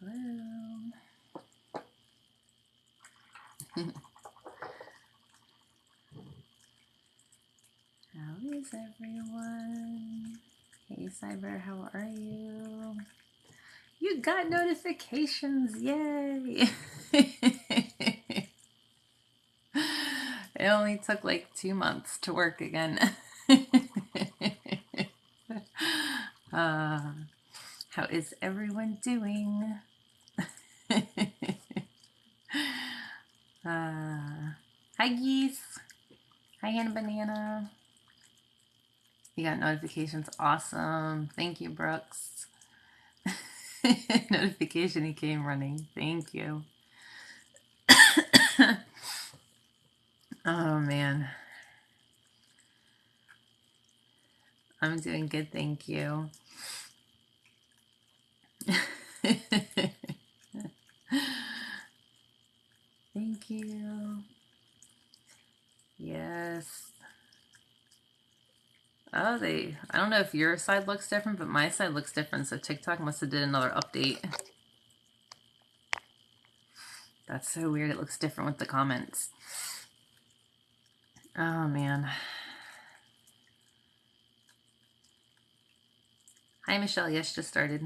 Hello. How is everyone? Hey Cyber, how are you? You got notifications, yay! It only took like 2 months to work again. How is everyone doing? Hi geese. Hi Hannah Banana. You got notifications, awesome. Thank you, Brooks. Notification he came running. Thank you. Oh man. I'm doing good, thank you. Thank you. Yes. Oh, I don't know if your side looks different, but my side looks different, so TikTok must have did another update. That's so weird, it looks different with the comments. Oh man. Hi Michelle, yes, just started.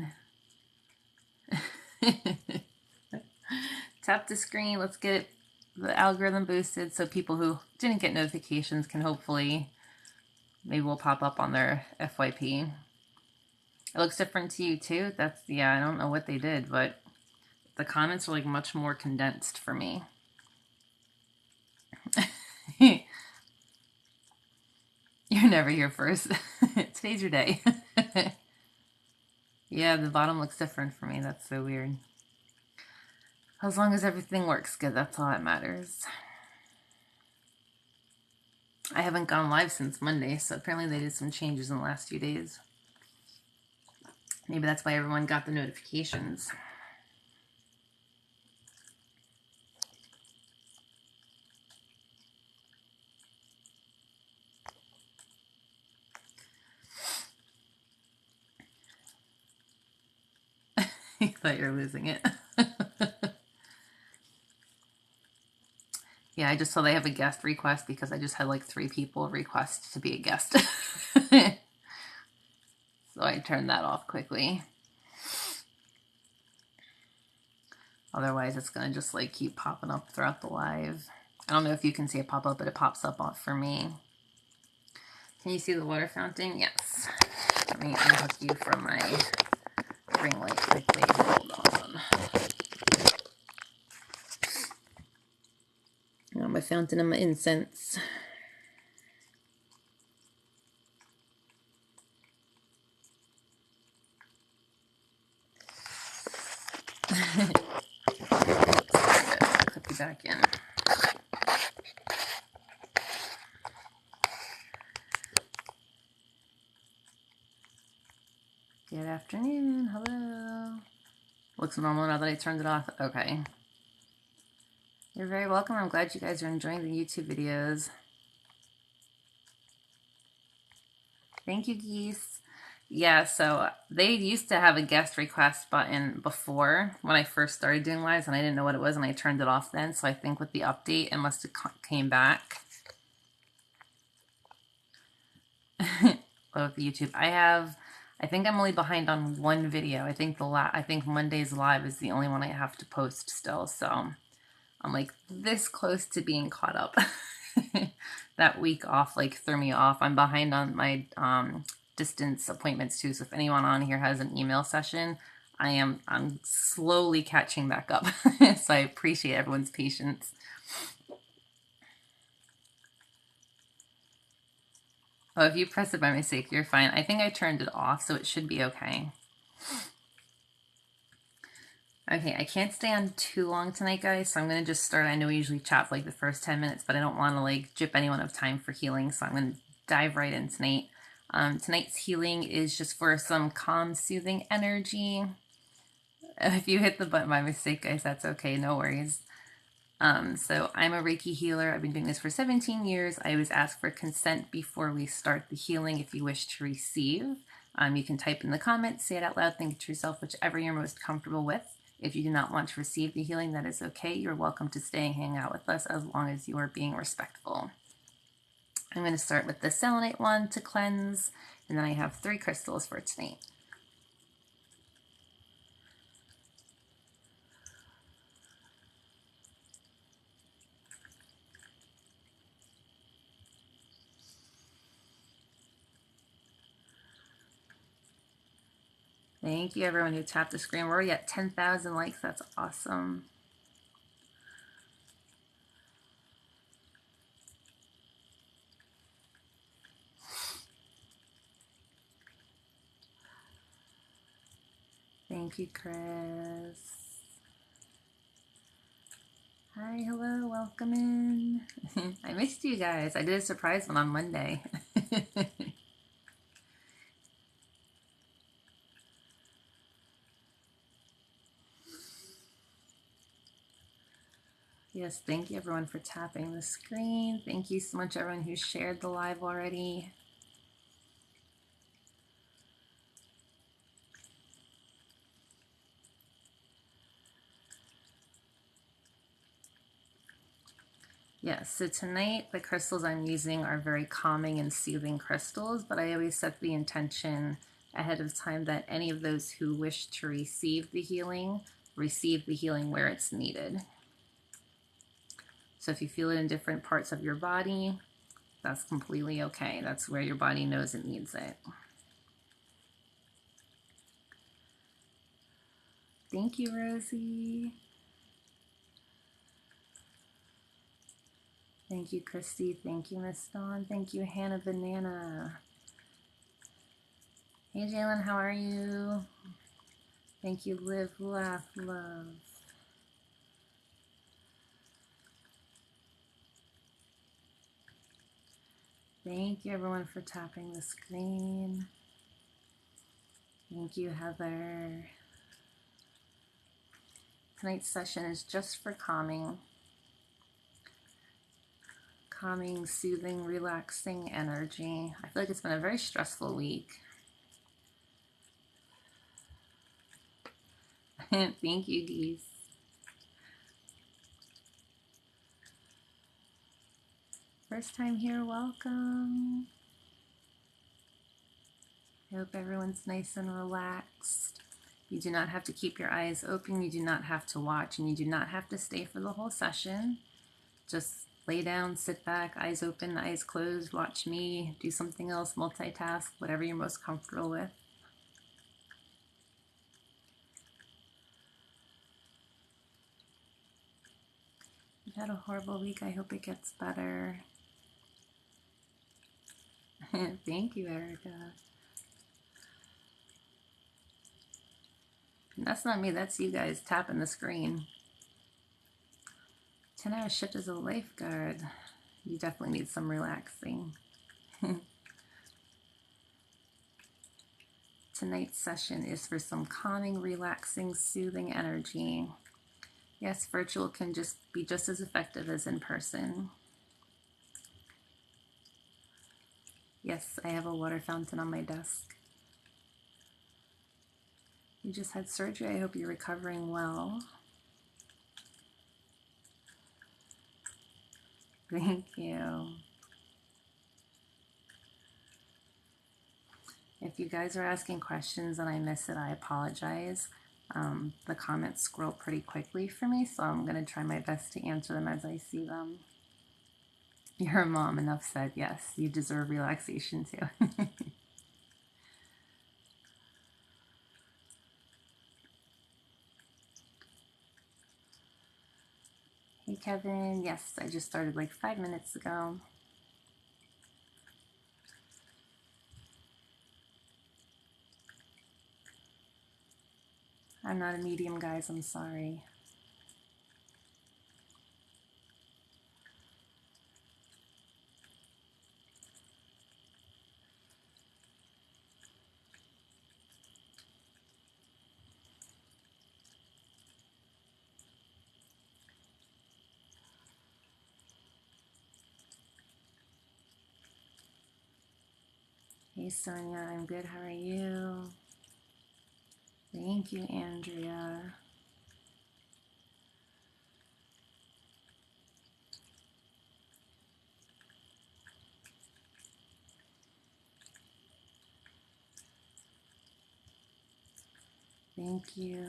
Tap the screen, let's get the algorithm boosted so people who didn't get notifications can hopefully, maybe will pop up on their FYP. It looks different to you too? That's, yeah, I don't know what they did, but the comments are like much more condensed for me. You're never here first. Today's your day. Yeah, the bottom looks different for me. That's so weird. As long as everything works good, that's all that matters. I haven't gone live since Monday, so apparently they did some changes in the last few days. Maybe that's why everyone got the notifications. You thought you were losing it. Yeah, I just saw they have a guest request because I just had like 3 people request to be a guest. So I turned that off quickly. Otherwise, it's going to just like keep popping up throughout the live. I don't know if you can see it pop up, but it pops up for me. Can you see the water fountain? Yes. Let me unhook you from my ring light quickly. Hold on. I got my fountain and my incense. Clip you back in. Good afternoon. Hello. Looks normal now that I turned it off. Okay. You're very welcome. I'm glad you guys are enjoying the YouTube videos. Thank you, geese. Yeah, so they used to have a guest request button before when I first started doing lives, and I didn't know what it was, and I turned it off then. So I think with the update, it must have came back. Love YouTube. I think I'm only behind on 1 video. I think Monday's live is the only one I have to post still. So I'm like this close to being caught up. That week off like threw me off. I'm behind on my distance appointments too. So if anyone on here has an email session, I'm slowly catching back up. So I appreciate everyone's patience. Oh, if you press it by mistake, you're fine. I think I turned it off, so it should be okay. Okay, I can't stay on too long tonight, guys, so I'm going to just start. I know we usually chat for like the first 10 minutes, but I don't want to like jip anyone of time for healing, so I'm going to dive right in tonight. Tonight's healing is just for some calm, soothing energy. If you hit the button by mistake, guys, that's okay, no worries. So I'm a Reiki healer. I've been doing this for 17 years. I always ask for consent before we start the healing if you wish to receive. You can type in the comments, say it out loud, think it to yourself, whichever you're most comfortable with. If you do not want to receive the healing, that is okay. You're welcome to stay and hang out with us as long as you are being respectful. I'm going to start with the selenite one to cleanse, and then I have 3 crystals for tonight. Thank you everyone who tapped the screen. We're already at 10,000 likes. That's awesome. Thank you, Chris. Hi, hello, welcome in. I missed you guys. I did a surprise one on Monday. Yes, thank you everyone for tapping the screen. Thank you so much everyone who shared the live already. Yes, so tonight the crystals I'm using are very calming and soothing crystals, but I always set the intention ahead of time that any of those who wish to receive the healing where it's needed. So if you feel it in different parts of your body, that's completely okay. That's where your body knows it needs it. Thank you, Rosie. Thank you, Christy. Thank you, Miss Dawn. Thank you, Hannah Banana. Hey, Jalen, how are you? Thank you, Live, Laugh, Love. Thank you, everyone, for tapping the screen. Thank you, Heather. Tonight's session is just for calming, soothing, relaxing energy. I feel like it's been a very stressful week. Thank you, Geese. First time here, welcome. I hope everyone's nice and relaxed. You do not have to keep your eyes open, you do not have to watch, and you do not have to stay for the whole session. Just lay down, sit back, eyes open, eyes closed, watch me, do something else, multitask, whatever you're most comfortable with. You've had a horrible week, I hope it gets better. Thank you, Erica. And that's not me, that's you guys tapping the screen. 10-hour shift as a lifeguard. You definitely need some relaxing. Tonight's session is for some calming, relaxing, soothing energy. Yes, virtual can just be just as effective as in person. Yes, I have a water fountain on my desk. You just had surgery. I hope you're recovering well. Thank you. If you guys are asking questions and I miss it, I apologize. The comments scroll pretty quickly for me, so I'm going to try my best to answer them as I see them. You're a mom, enough said. Yes, you deserve relaxation too. Hey, Kevin. Yes, I just started like 5 minutes ago. I'm not a medium, guys. I'm sorry. Hey, Sonia. I'm good. How are you? Thank you, Andrea. Thank you.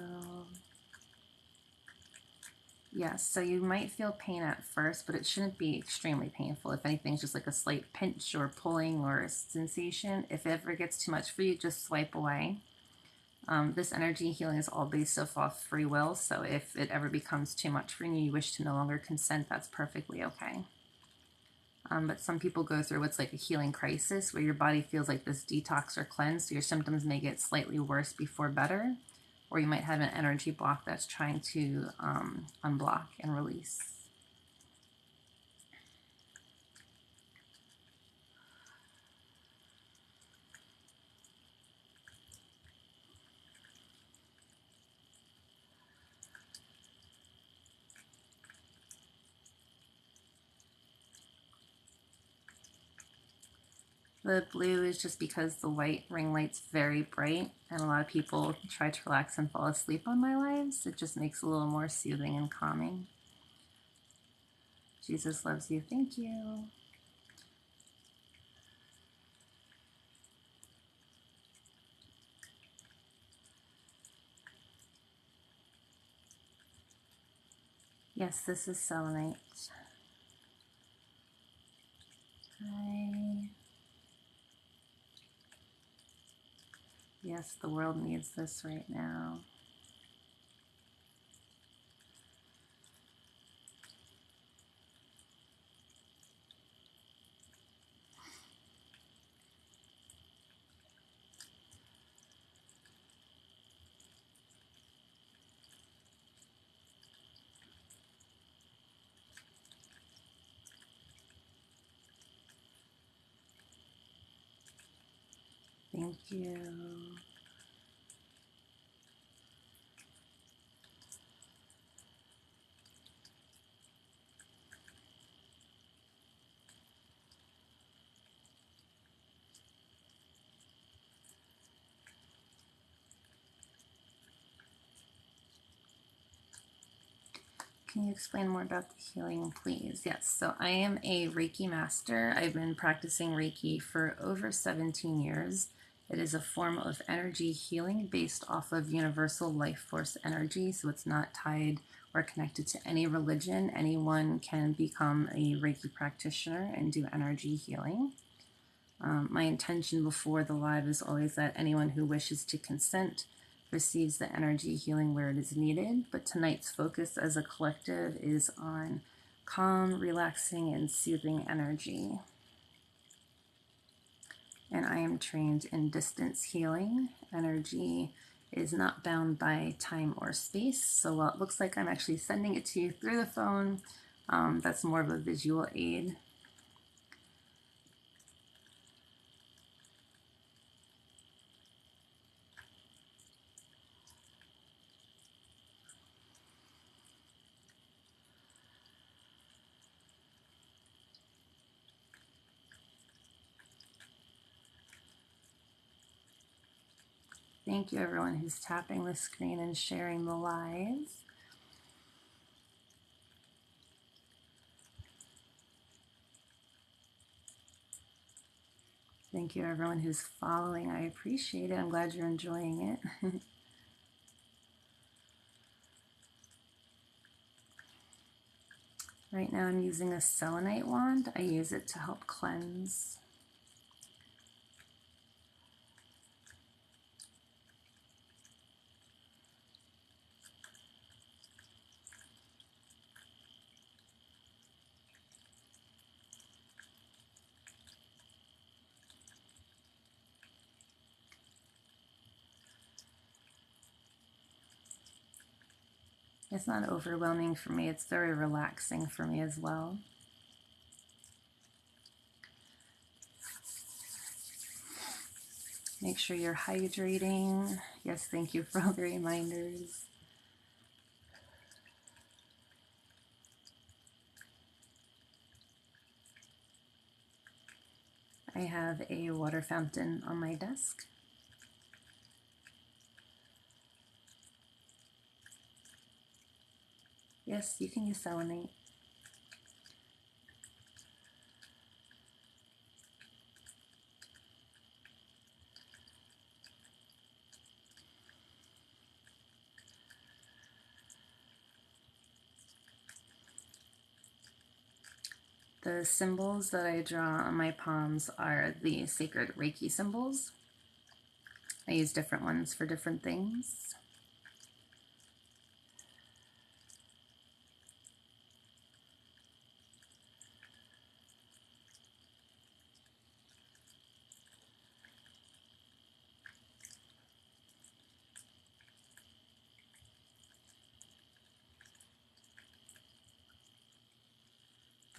Yes, so you might feel pain at first, but it shouldn't be extremely painful. If anything, it's just like a slight pinch or pulling or a sensation. If it ever gets too much for you, just swipe away. This energy healing is all based off free will, so if it ever becomes too much for you and you wish to no longer consent, that's perfectly okay. But some people go through what's like a healing crisis, where your body feels like this detox or cleanse, so your symptoms may get slightly worse before better, or you might have an energy block that's trying to unblock and release. The blue is just because the white ring light's very bright, and a lot of people try to relax and fall asleep on my lives. It just makes it a little more soothing and calming. Jesus loves you. Thank you. Yes, this is selenite. Hi. Yes, the world needs this right now. Thank you. Can you explain more about the healing, please? Yes, so I am a Reiki master. I've been practicing Reiki for over 17 years. It is a form of energy healing based off of universal life force energy, so it's not tied or connected to any religion. Anyone can become a Reiki practitioner and do energy healing. My intention before the live is always that anyone who wishes to consent receives the energy healing where it is needed, but tonight's focus as a collective is on calm, relaxing, and soothing energy. And I am trained in distance healing. Energy is not bound by time or space, so while it looks like I'm actually sending it to you through the phone, that's more of a visual aid. Thank you everyone who's tapping the screen and sharing the live. Thank you everyone who's following. I appreciate it. I'm glad you're enjoying it. Right now I'm using a selenite wand. I use it to help cleanse. It's not overwhelming for me. It's very relaxing for me as well. Make sure you're hydrating. Yes, thank you for all the reminders. I have a water fountain on my desk. Yes, you can use selenite. The symbols that I draw on my palms are the sacred Reiki symbols. I use different ones for different things.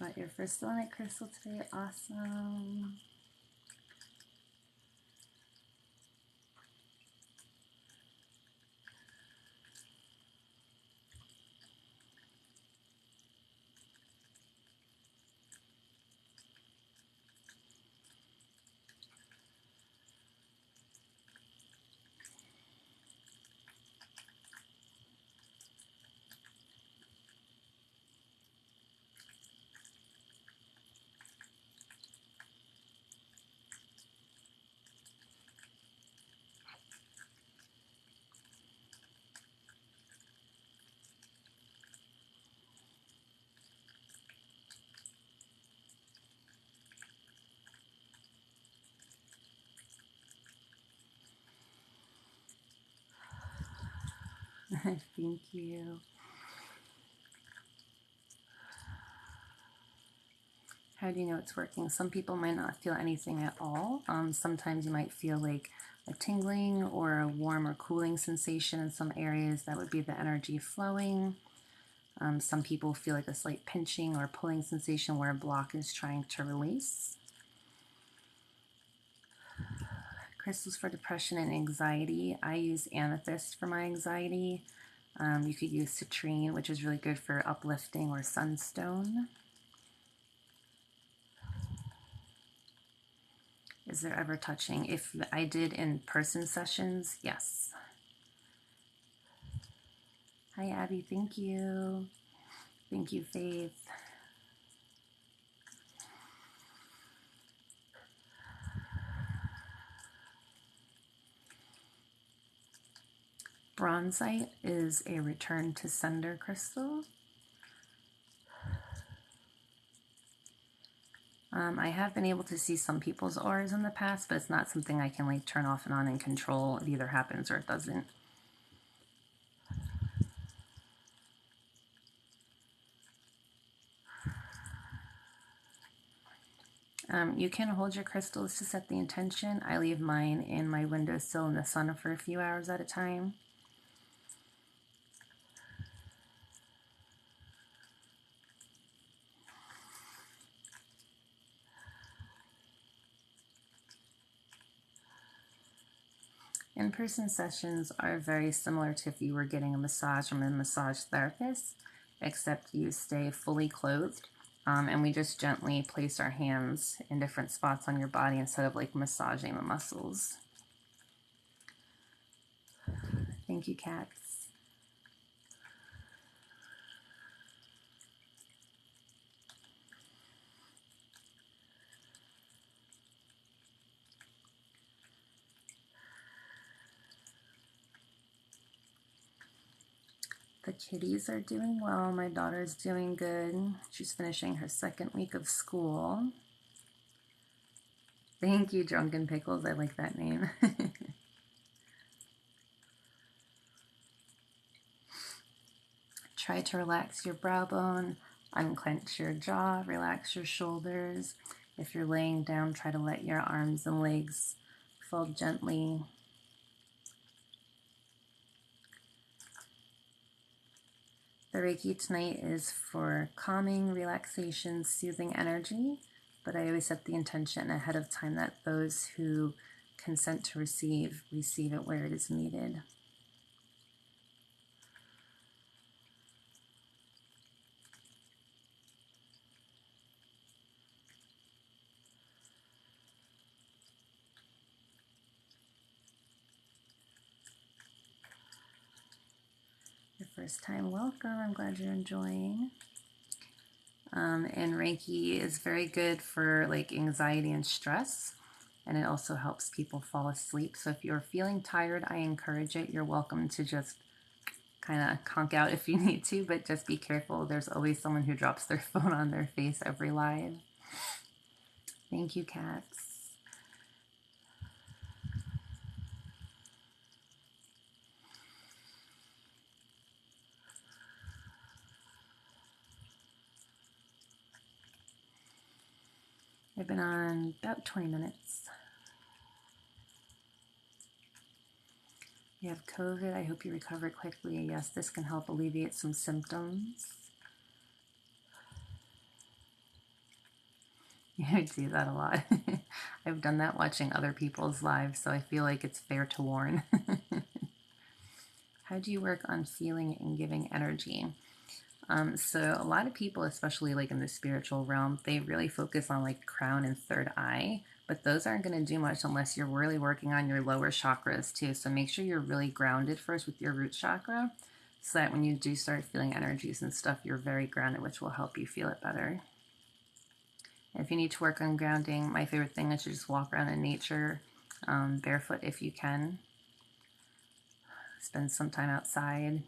Got your first selenite crystal today. Awesome. Thank you. How do you know it's working? Some people might not feel anything at all. Sometimes you might feel like a tingling or a warm or cooling sensation in some areas. That would be the energy flowing. Some people feel like a slight pinching or pulling sensation where a block is trying to release. Crystals for depression and anxiety. I use Amethyst for my anxiety. You could use citrine, which is really good for uplifting, or sunstone. Is there ever touching? If I did in-person sessions, yes. Hi, Abby. Thank you. Thank you, Faith. Bronzite is a return to sender crystal. I have been able to see some people's auras in the past, but it's not something I can like turn off and on and control. It either happens or it doesn't. You can hold your crystals to set the intention. I leave mine in my windowsill in the sun for a few hours at a time. In-person sessions are very similar to if you were getting a massage from a massage therapist, except you stay fully clothed, and we just gently place our hands in different spots on your body instead of like massaging the muscles. Thank you, cats. The kitties are doing well. My daughter's doing good. She's finishing her second week of school. Thank you, Drunken Pickles. I like that name. Try to relax your brow bone, unclench your jaw, relax your shoulders. If you're laying down, try to let your arms and legs fall gently. The Reiki tonight is for calming, relaxation, soothing energy, but I always set the intention ahead of time that those who consent to receive it where it is needed. Your first time, welcome. I'm glad you're enjoying. And Reiki is very good for like anxiety and stress, and it also helps people fall asleep. So if you're feeling tired, I encourage it. You're welcome to just kind of conk out if you need to, but just be careful. There's always someone who drops their phone on their face every live. Thank you, cats. I've been on about 20 minutes. You have COVID. I hope you recover quickly. Yes, this can help alleviate some symptoms. I do that a lot. I've done that watching other people's lives, so I feel like it's fair to warn. How do you work on feeling and giving energy? So a lot of people, especially like in the spiritual realm, they really focus on like crown and third eye, but those aren't going to do much unless you're really working on your lower chakras too. So make sure you're really grounded first with your root chakra, so that when you do start feeling energies and stuff, you're very grounded, which will help you feel it better. If you need to work on grounding, my favorite thing is to just walk around in nature, barefoot if you can. Spend some time outside.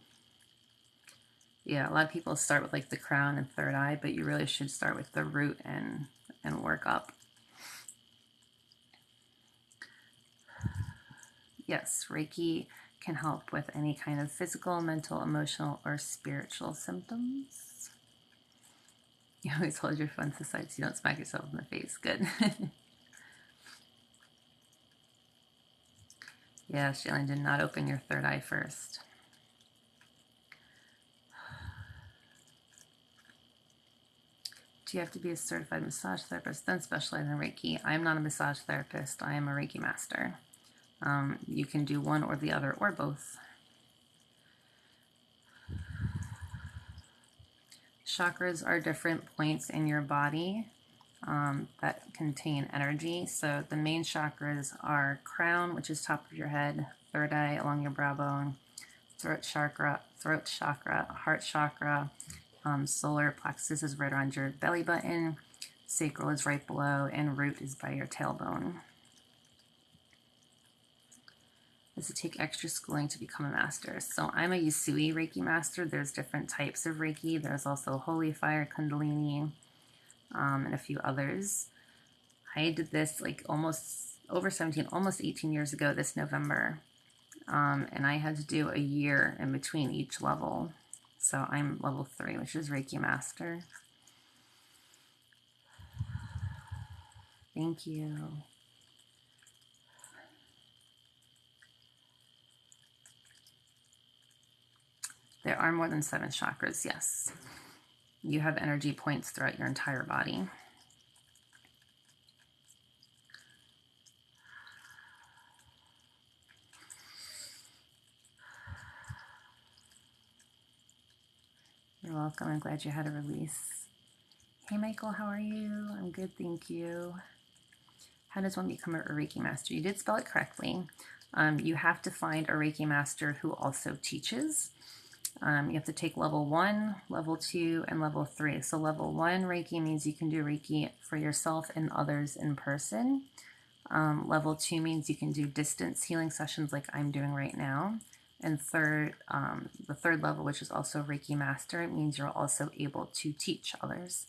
Yeah, a lot of people start with like the crown and third eye, but you really should start with the root and work up. Yes, Reiki can help with any kind of physical, mental, emotional, or spiritual symptoms. You always hold your phone to the side so you don't smack yourself in the face. Good. Yeah, Shailene, did not open your third eye first. Do you have to be a certified massage therapist, then specialize in Reiki? I am not a massage therapist. I am a Reiki master. You can do one or the other or both. Chakras are different points in your body that contain energy. So the main chakras are crown, which is top of your head, third eye along your brow bone, throat chakra, heart chakra, solar plexus is right around your belly button, sacral is right below, and root is by your tailbone. Does it take extra schooling to become a master? So I'm a Usui Reiki master. There's different types of Reiki. There's also Holy Fire, Kundalini, and a few others. I did this like almost 18 years ago this November. And I had to do a year in between each level. So I'm level 3, which is Reiki Master. Thank you. There are more than 7 chakras, yes. You have energy points throughout your entire body. You're welcome. I'm glad you had a release. Hey, Michael, how are you? I'm good, thank you. How does one become a Reiki master? You did spell it correctly. You have to find a Reiki master who also teaches. You have to take level 1, level 2, and level 3. So level 1 Reiki means you can do Reiki for yourself and others in person. Level 2 means you can do distance healing sessions like I'm doing right now. And the third level, which is also Reiki Master, it means you're also able to teach others.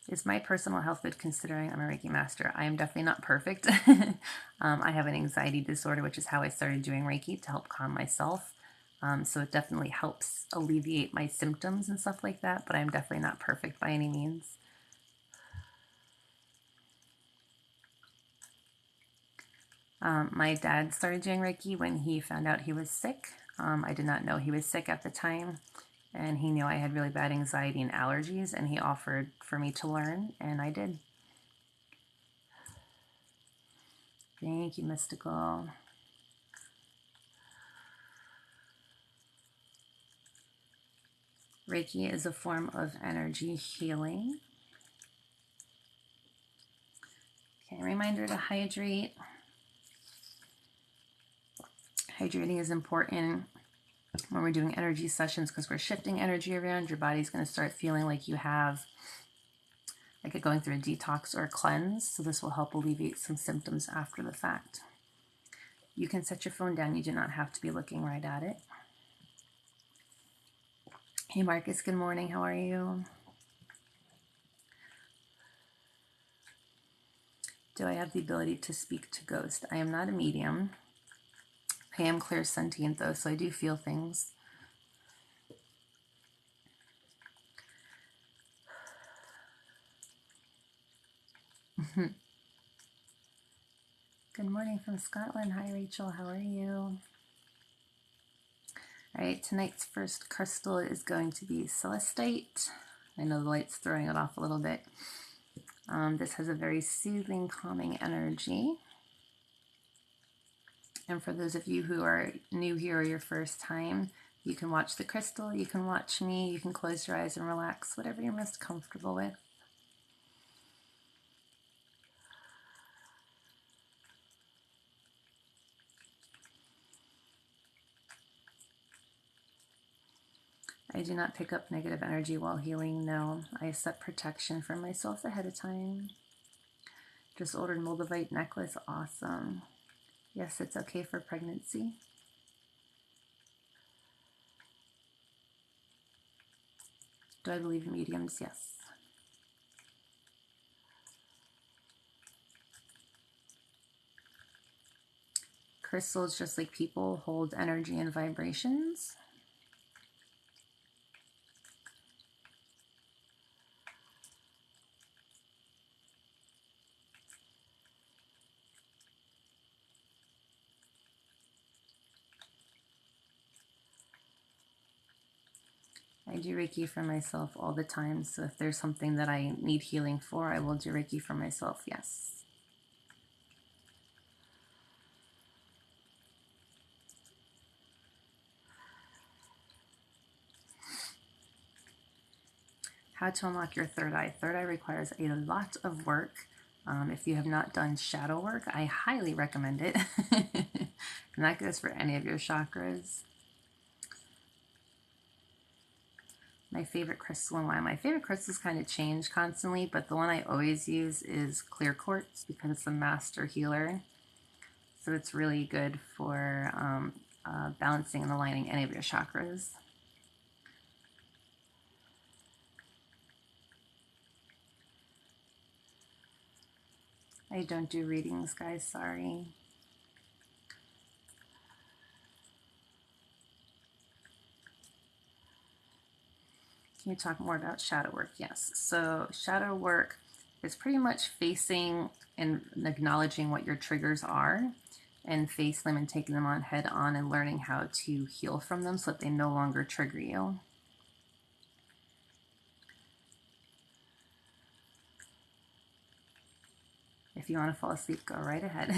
Is my personal health good considering I'm a Reiki Master? I am definitely not perfect. I have an anxiety disorder, which is how I started doing Reiki to help calm myself. So it definitely helps alleviate my symptoms and stuff like that, but I'm definitely not perfect by any means. My dad started doing Reiki when he found out he was sick. I did not know he was sick at the time, and he knew I had really bad anxiety and allergies, and he offered for me to learn, and I did. Thank you, Mystical. Reiki is a form of energy healing. Okay, reminder to hydrate. Hydrating is important when we're doing energy sessions because we're shifting energy around. Your body's going to start feeling like you have, like going through a detox or a cleanse. So this will help alleviate some symptoms after the fact. You can set your phone down. You do not have to be looking right at it. Hey Marcus, good morning. How are you? Do I have the ability to speak to ghosts? I am not a medium. I am clairsentient though, so I do feel things. Good morning from Scotland. Hi Rachel, how are you? Alright, tonight's first crystal is going to be Celestite. I know the light's throwing it off a little bit. This has a very soothing, calming energy. And for those of you who are new here or your first time, you can watch the crystal, you can watch me, you can close your eyes and relax, whatever you're most comfortable with. I do not pick up negative energy while healing, no. I set protection for myself ahead of time. Just ordered Moldavite necklace, awesome. Yes, it's okay for pregnancy. Do I believe in mediums? Yes. Crystals, just like people, hold energy and vibrations. I do Reiki for myself all the time, so if there's something that I need healing for, I will do Reiki for myself, yes. How to unlock your third eye. Third eye requires a lot of work. If you have not done shadow work, I highly recommend it. And that goes for any of your chakras. My favorite crystal and why. My favorite crystals kind of change constantly, but the one I always use is clear quartz because it's a master healer. So it's really good for balancing and aligning any of your chakras. I don't do readings, guys, sorry. Can you talk more about shadow work? Yes. So shadow work is pretty much facing and acknowledging what your triggers are and face them and taking them on head on and learning how to heal from them so that they no longer trigger you. If you want to fall asleep, go right ahead.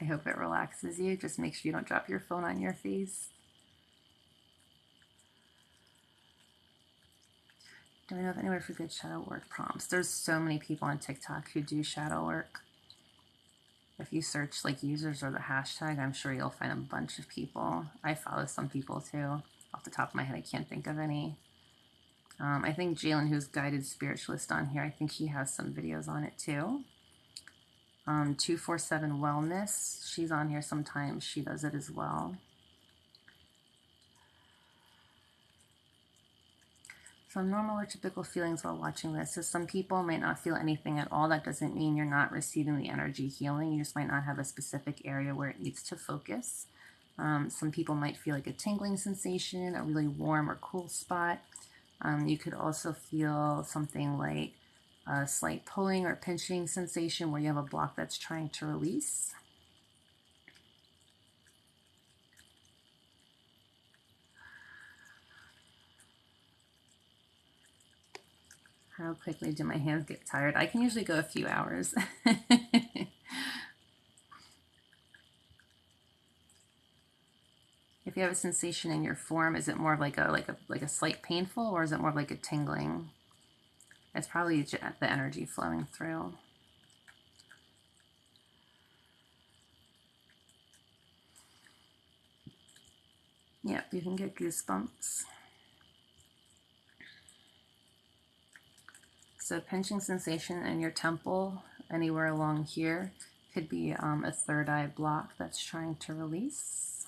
I hope it relaxes you. Just make sure you don't drop your phone on your face. Do I know of anywhere for good shadow work prompts? There's so many people on TikTok who do shadow work. If you search like users or the hashtag, I'm sure you'll find a bunch of people. I follow some people too. Off the top of my head, I can't think of any. I think Jalen, who's guided spiritualist on here, I think he has some videos on it too. 247 Wellness, she's on here sometimes. She does it as well. Some normal or typical feelings while watching this. So some people might not feel anything at all. That doesn't mean you're not receiving the energy healing. You just might not have a specific area where it needs to focus. Some people might feel like a tingling sensation, a really warm or cool spot. You could also feel something like a slight pulling or pinching sensation where you have a block that's trying to release. How quickly do my hands get tired? I can usually go a few hours. If you have a sensation in your form, is it more of like a slight painful, or is it more of like a tingling? It's probably the energy flowing through. Yep, you can get goosebumps. So pinching sensation in your temple, anywhere along here, Could be a third eye block that's trying to release.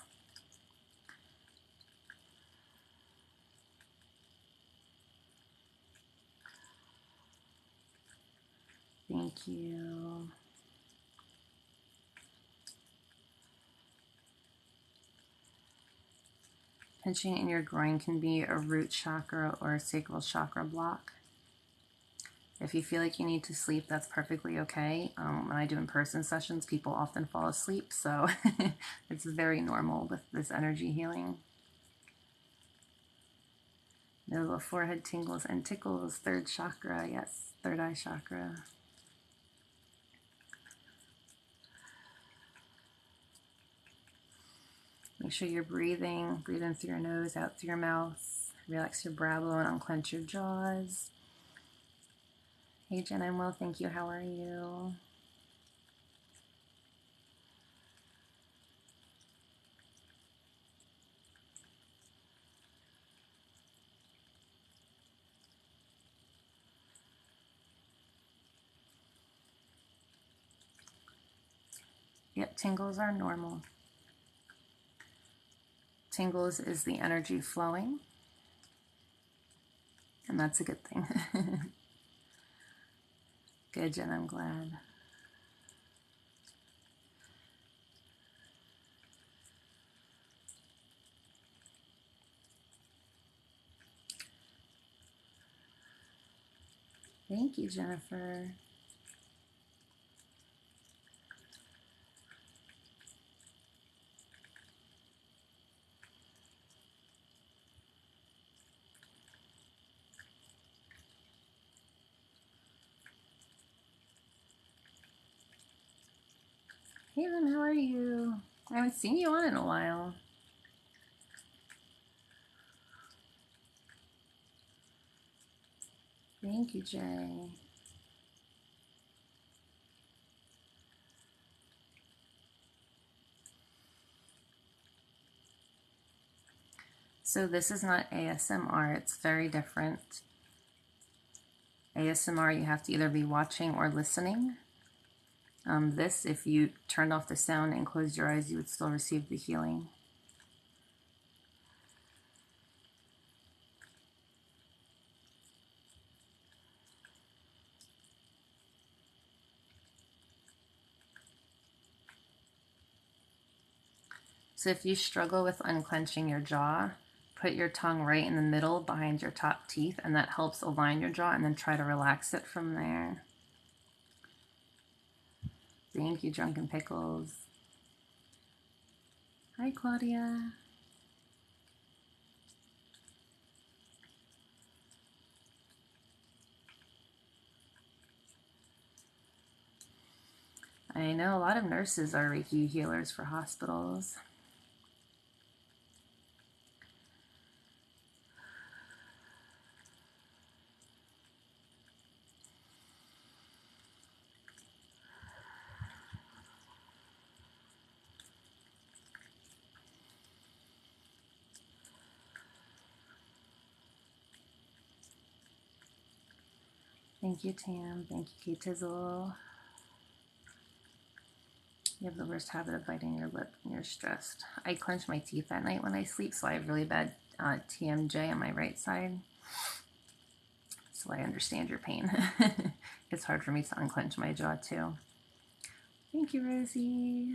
Thank you. Pinching in your groin can be a root chakra or a sacral chakra block. If you feel like you need to sleep, that's perfectly okay. When I do in-person sessions, people often fall asleep, so it's very normal with this energy healing. Middle of forehead tingles and tickles, third chakra, yes, third eye chakra. Make sure you're breathing through your nose, out through your mouth. Relax your brow bone, unclench your jaws. Hey Jen, I'm well, thank you. How are you? Yep, tingles are normal. Tingles is the energy flowing, and that's a good thing. Good, Jen, I'm glad. Thank you, Jennifer. Hey, Lynn, how are you? I haven't seen you on in a while. Thank you, Jay. So this is not ASMR, it's very different. ASMR, you have to either be watching or listening. This, if you turned off the sound and closed your eyes, you would still receive the healing. So if you struggle with unclenching your jaw, put your tongue right in the middle behind your top teeth, and that helps align your jaw, and then try to relax it from there. Thank you, Drunken Pickles. Hi, Claudia. I know a lot of nurses are Reiki healers for hospitals. Thank you, Tam. Thank you, Kate Tizzle. You have the worst habit of biting your lip when you're stressed. I clench my teeth at night when I sleep, so I have really bad TMJ on my right side. So I understand your pain. It's hard for me to unclench my jaw too. Thank you, Rosie.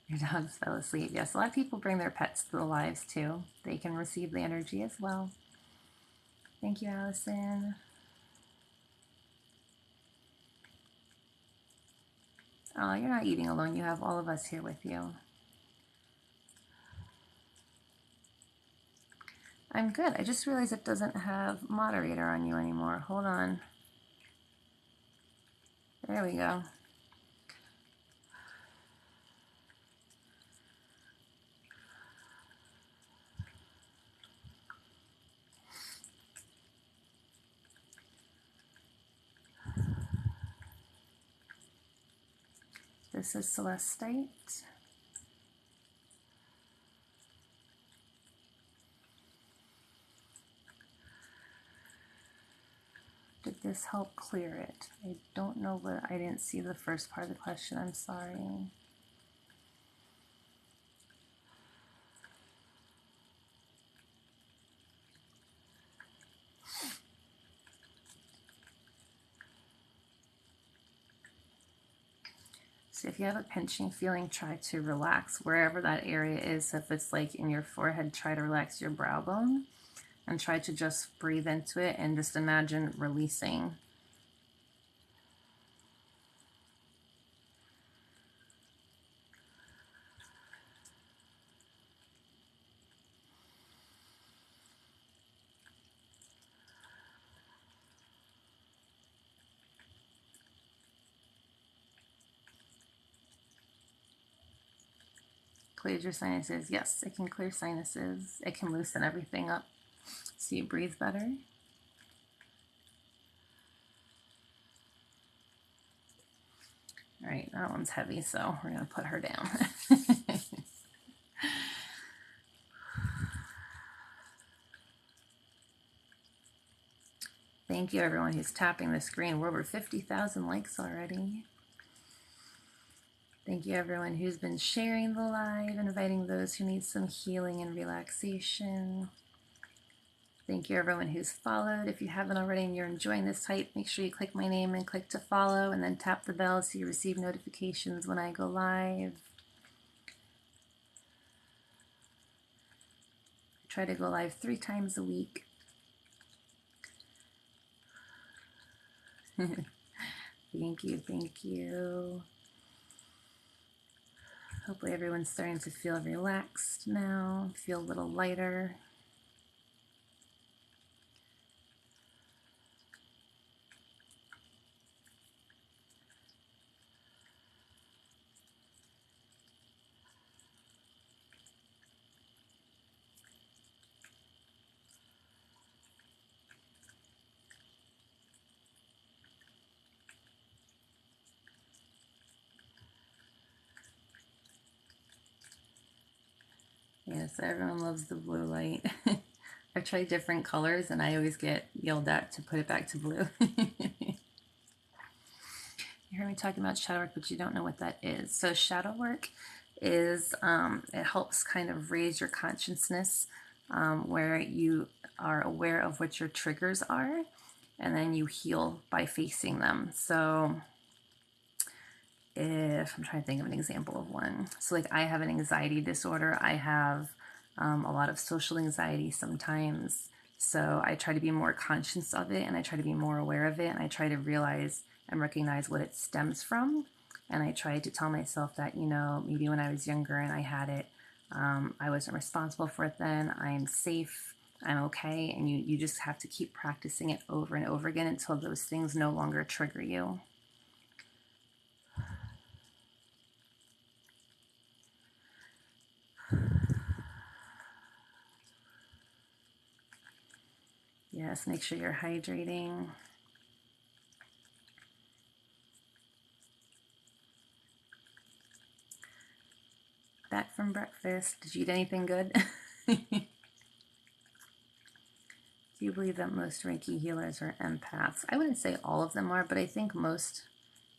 Your dogs fell asleep. Yes, a lot of people bring their pets to the lives too. They can receive the energy as well. Thank you, Allison. Oh, you're not eating alone. You have all of us here with you. I'm good. I just realized it doesn't have moderator on you anymore. Hold on. There we go. This is Celestite. Would this help clear it? I don't know what, I didn't see the first part of the question, I'm sorry. So if you have a pinching feeling, try to relax wherever that area is. If it's like in your forehead, try to relax your brow bone and try to just breathe into it and just imagine releasing. Clears your sinuses. Yes, it can clear sinuses. It can loosen everything up so you breathe better. All right, that one's heavy, so we're going to put her down. Thank you, everyone who's tapping the screen. We're over 50,000 likes already. Thank you, everyone who's been sharing the live, inviting those who need some healing and relaxation. Thank you, everyone who's followed. If you haven't already and you're enjoying this type, make sure you click my name and click to follow, and then tap the bell so you receive notifications when I go live. I try to go live 3 times a week. Thank you, thank you. Hopefully everyone's starting to feel relaxed now, feel a little lighter. Yes, everyone loves the blue light. I've tried different colors and I always get yelled at to put it back to blue. You heard me talking about shadow work, but you don't know what that is. So shadow work is, it helps kind of raise your consciousness where you are aware of what your triggers are, and then you heal by facing them. So if I'm trying to think of an example of one. So like I have an anxiety disorder. I have a lot of social anxiety sometimes. So I try to be more conscious of it, and I try to be more aware of it, and I try to realize and recognize what it stems from. And I try to tell myself that, you know, maybe when I was younger and I had it, I wasn't responsible for it then. I'm safe. I'm okay. And you just have to keep practicing it over and over again until those things no longer trigger you. Yes, make sure you're hydrating. Back from breakfast. Did you eat anything good? Do you believe that most Reiki healers are empaths? I wouldn't say all of them are, but I think most,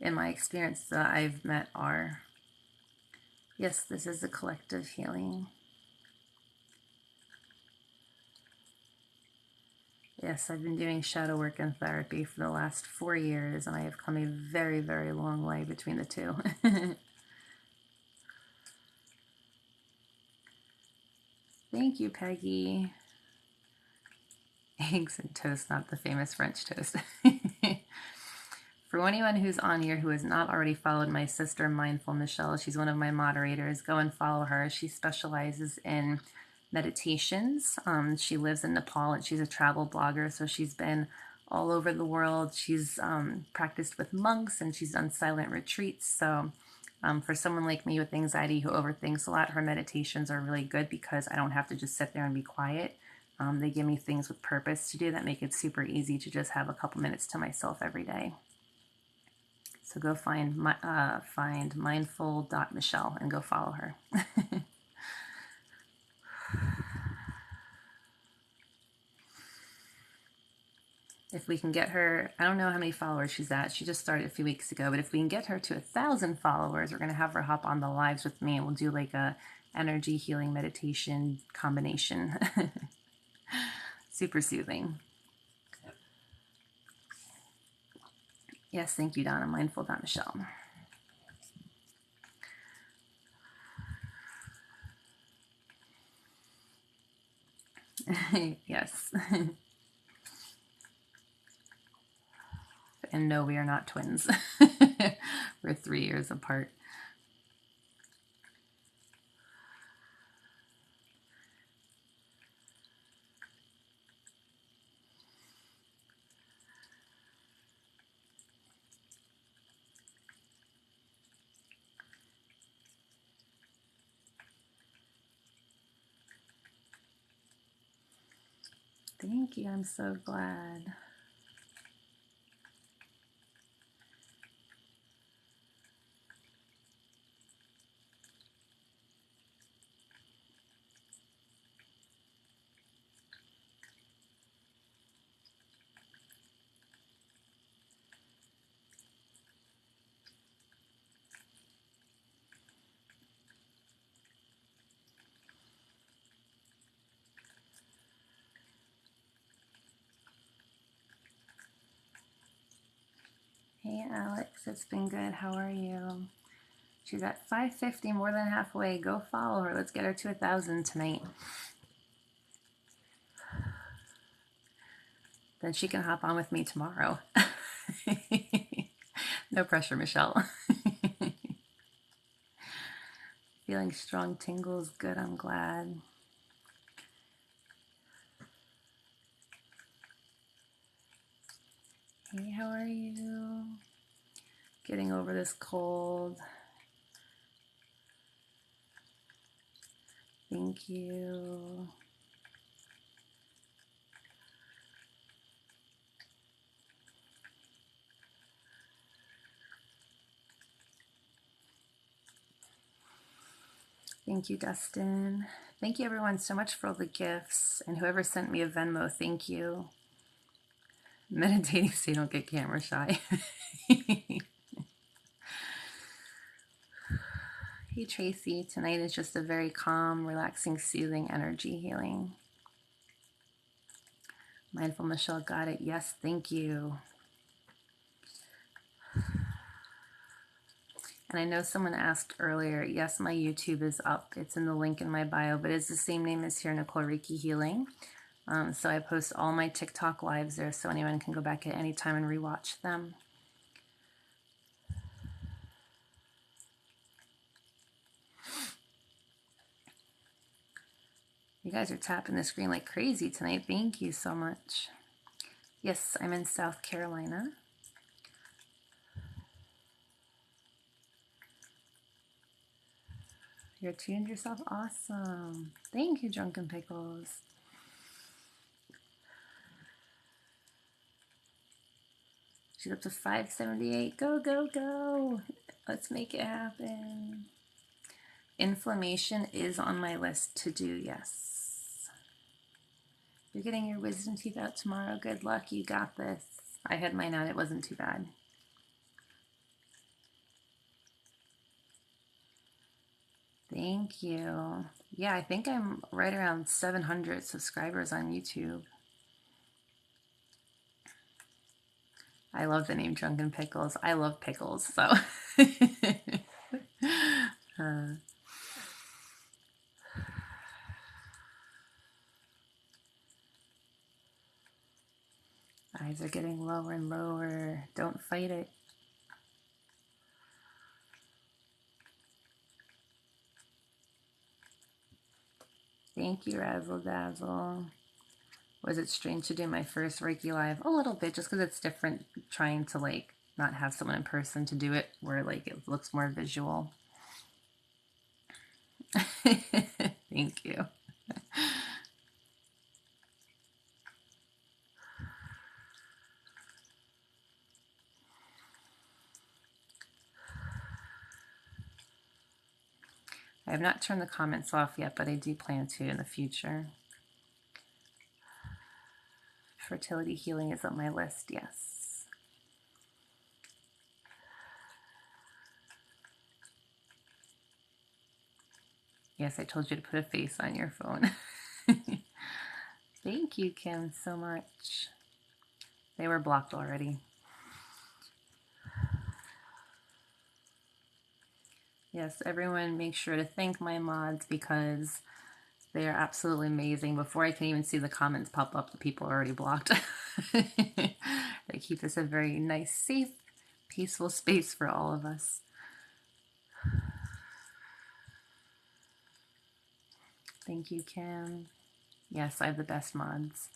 in my experience that I've met, are. Yes, this is a collective healing. Yes, I've been doing shadow work and therapy for the last 4 years, and I have come a very, very long way between the two. Thank you, Peggy. Eggs and toast, not the famous French toast. For anyone who's on here who has not already followed my sister, Mindful Michelle, she's one of my moderators, go and follow her. She specializes in meditations. She lives in Nepal and she's a travel blogger, so she's been all over the world. She's practiced with monks and she's done silent retreats. So for someone like me with anxiety who overthinks a lot, her meditations are really good because I don't have to just sit there and be quiet. They give me things with purpose to do that make it super easy to just have a couple minutes to myself every day. So go find mindful.michelle and go follow her. If we can get her, I don't know how many followers she's at. She just started a few weeks ago, but if we can get her to 1,000 followers, we're going to have her hop on the lives with me and we'll do like a energy healing meditation combination. Super soothing. Yes, thank you, Donna. Mindful.Michelle. Yes. And no, we are not twins. We're 3 years apart. Thank you. I'm so glad. Hey, Alex. It's been good. How are you? She's at 550, more than halfway. Go follow her. Let's get her to 1,000 tonight. Then she can hop on with me tomorrow. No pressure, Michelle. Feeling strong tingles. Good, I'm glad. Hey, how are you? Getting over this cold. Thank you. Thank you, Dustin. Thank you, everyone, so much for all the gifts. And whoever sent me a Venmo, thank you. Meditating so you don't get camera shy. Hey, Tracy. Tonight is just a very calm, relaxing, soothing energy healing. Mindful Michelle got it. Yes, thank you. And I know someone asked earlier, yes, my YouTube is up. It's in the link in my bio, but it's the same name as here, Nicole Reiki Healing. So I post all my TikTok lives there so anyone can go back at any time and rewatch them. You guys are tapping the screen like crazy tonight. Thank you so much. Yes, I'm in South Carolina. You're tuned yourself. Awesome. Thank you, Drunken Pickles. She's up to 578. Go, go, go. Let's make it happen. Inflammation is on my list to do, yes. You're getting your wisdom teeth out tomorrow. Good luck. You got this. I had mine out. It wasn't too bad. Thank you. Yeah, I think I'm right around 700 subscribers on YouTube. I love the name Drunken Pickles. I love pickles, so. Eyes are getting lower and lower. Don't fight it. Thank you, Razzle Dazzle. Was it strange to do my first Reiki live? A little bit, just because it's different trying to like not have someone in person to do it where like it looks more visual. Thank you. I have not turned the comments off yet, but I do plan to in the future. Fertility healing is on my list, yes. Yes, I told you to put a face on your phone. Thank you, Kim, so much. They were blocked already. Yes, everyone make sure to thank my mods because they are absolutely amazing. Before I can even see the comments pop up, the people are already blocked. They keep this a very nice, safe, peaceful space for all of us. Thank you, Kim. Yes, I have the best mods.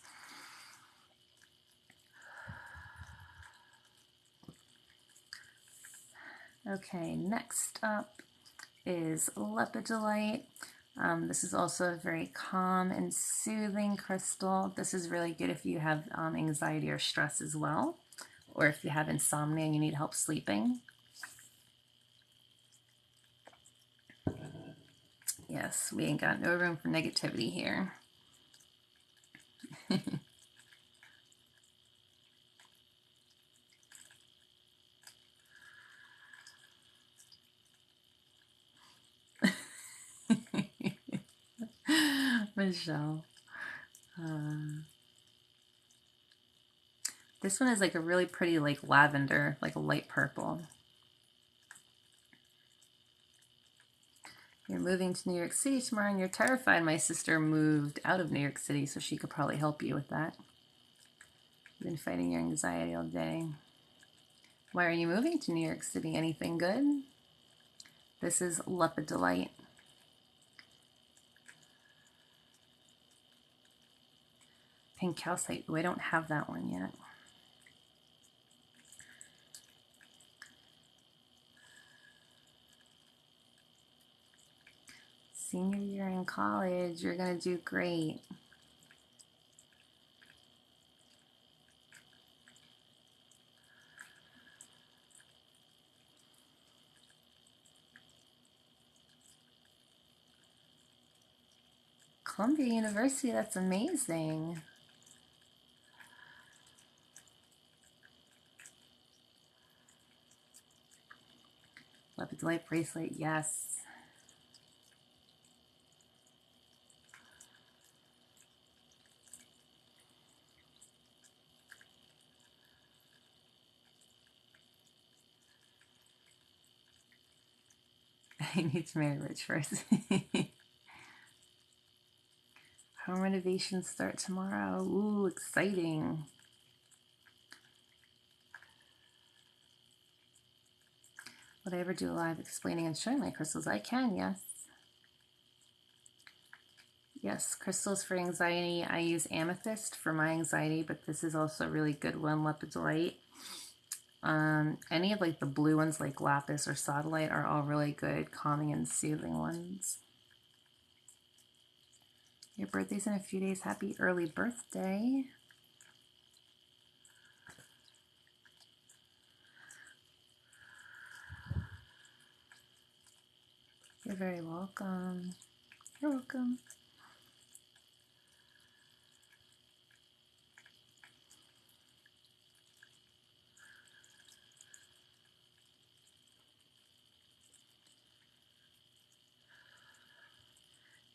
Okay, next up is Lepidolite. This is also a very calm and soothing crystal. This is really good if you have anxiety or stress as well, or if you have insomnia and you need help sleeping. Yes, we ain't got no room for negativity here. Michelle. This one is like a really pretty like lavender, like a light purple. You're moving to New York City tomorrow and you're terrified. My sister moved out of New York City, so she could probably help you with that. You've been fighting your anxiety all day. Why are you moving to New York City? Anything good? This is Lepidolite. Pink calcite. Oh, I don't have that one yet. Senior year in college, you're gonna do great. Columbia University, that's amazing. Lepidolite bracelet, yes. I need to marry Rich first. Home renovations start tomorrow. Ooh, exciting. Would I ever do a live explaining and showing my crystals? I can, yes. Yes, crystals for anxiety. I use Amethyst for my anxiety, but this is also a really good one, Lepidolite. Any of like the blue ones like Lapis or Sodalite are all really good, calming and soothing ones. Your birthday's in a few days. Happy early birthday. You're very welcome. You're welcome.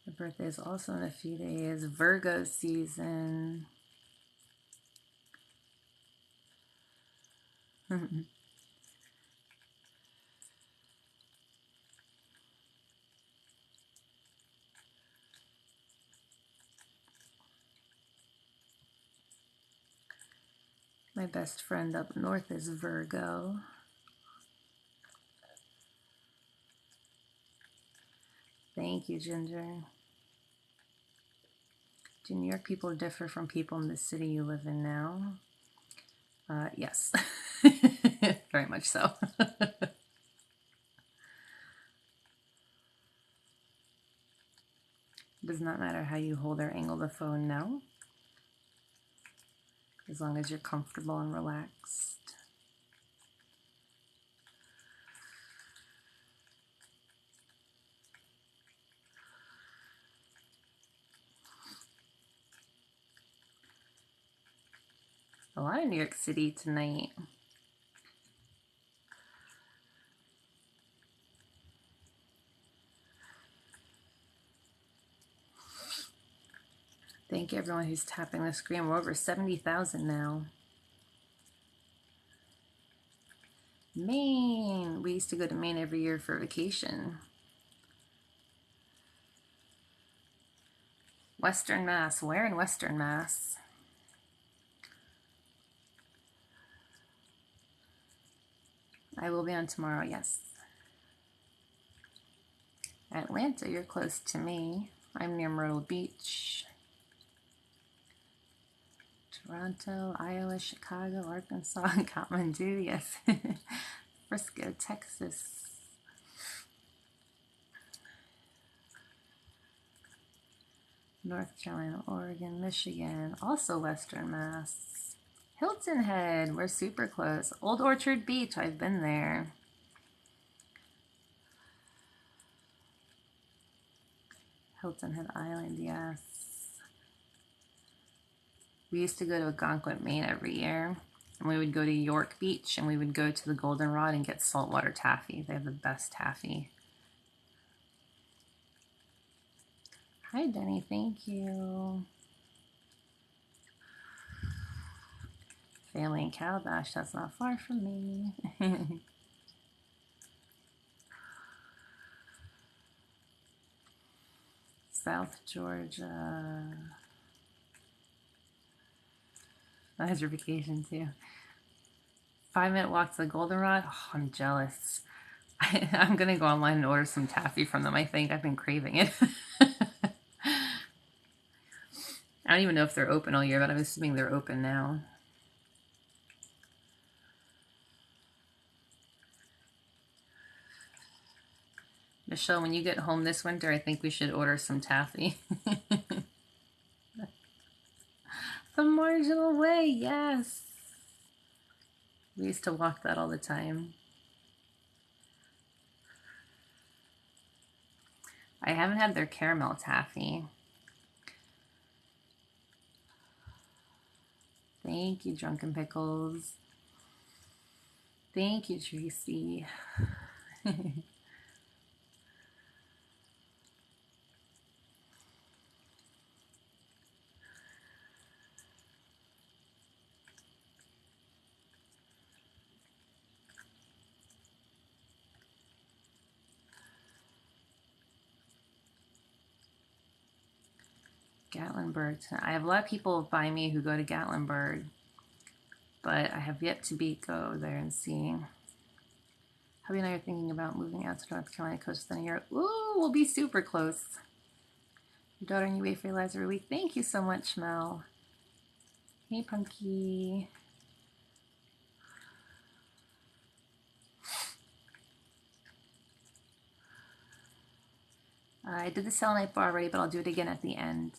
Your birthday is also in a few days. Virgo season. My best friend up north is Virgo. Thank you, Ginger. Do New York people differ from people in the city you live in now? Yes, very much so. It does not matter how you hold or angle the phone now, as long as you're comfortable and relaxed. A lot of New York City tonight. Thank you everyone who's tapping the screen. We're over 70,000 now. Maine. We used to go to Maine every year for vacation. Western Mass. Where in Western Mass? I will be on tomorrow, yes. Atlanta, you're close to me. I'm near Myrtle Beach. Toronto, Iowa, Chicago, Arkansas, Kathmandu, yes. Frisco, Texas. North Carolina, Oregon, Michigan, also Western Mass. Hilton Head, we're super close. Old Orchard Beach, I've been there. Hilton Head Island, yes. We used to go to Algonquin, Maine every year. And we would go to York Beach and we would go to the Goldenrod and get saltwater taffy. They have the best taffy. Hi, Denny. Thank you. Family in Calabash. That's not far from me. South Georgia. That has your vacation too. 5-minute walk to the Goldenrod. Oh, I'm jealous. I'm going to go online and order some taffy from them, I think. I've been craving it. I don't even know if they're open all year, but I'm assuming they're open now. Michelle, when you get home this winter, I think we should order some taffy. The Marginal Way, yes. We used to walk that all the time. I haven't had their caramel taffy. Thank you, Drunken Pickles. Thank you, Tracy. Gatlinburg. I have a lot of people by me who go to Gatlinburg, but I have yet to go there and see. Hubby and I are thinking about moving out to North Carolina coast within a year. Ooh, we'll be super close. Your daughter and you wait for your lives every week. Thank you so much, Mel. Hey, Punky. I did the selenite bar already, but I'll do it again at the end.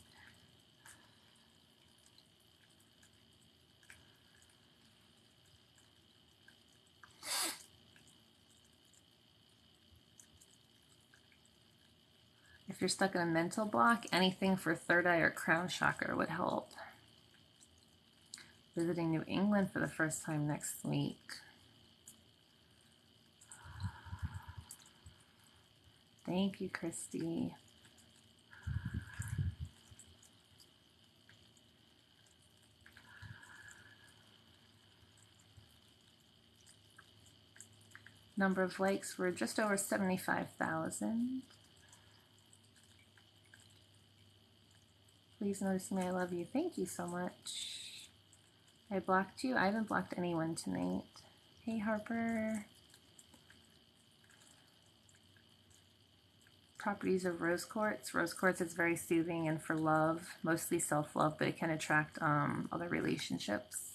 If you're stuck in a mental block, anything for third eye or crown chakra would help. Visiting New England for the first time next week. Thank you, Christy. Number of likes were just over 75,000. Please notice me, I love you. Thank you so much. I blocked you. I haven't blocked anyone tonight. Hey, Harper. Properties of rose quartz. Rose quartz is very soothing and for love, mostly self-love, but it can attract other relationships.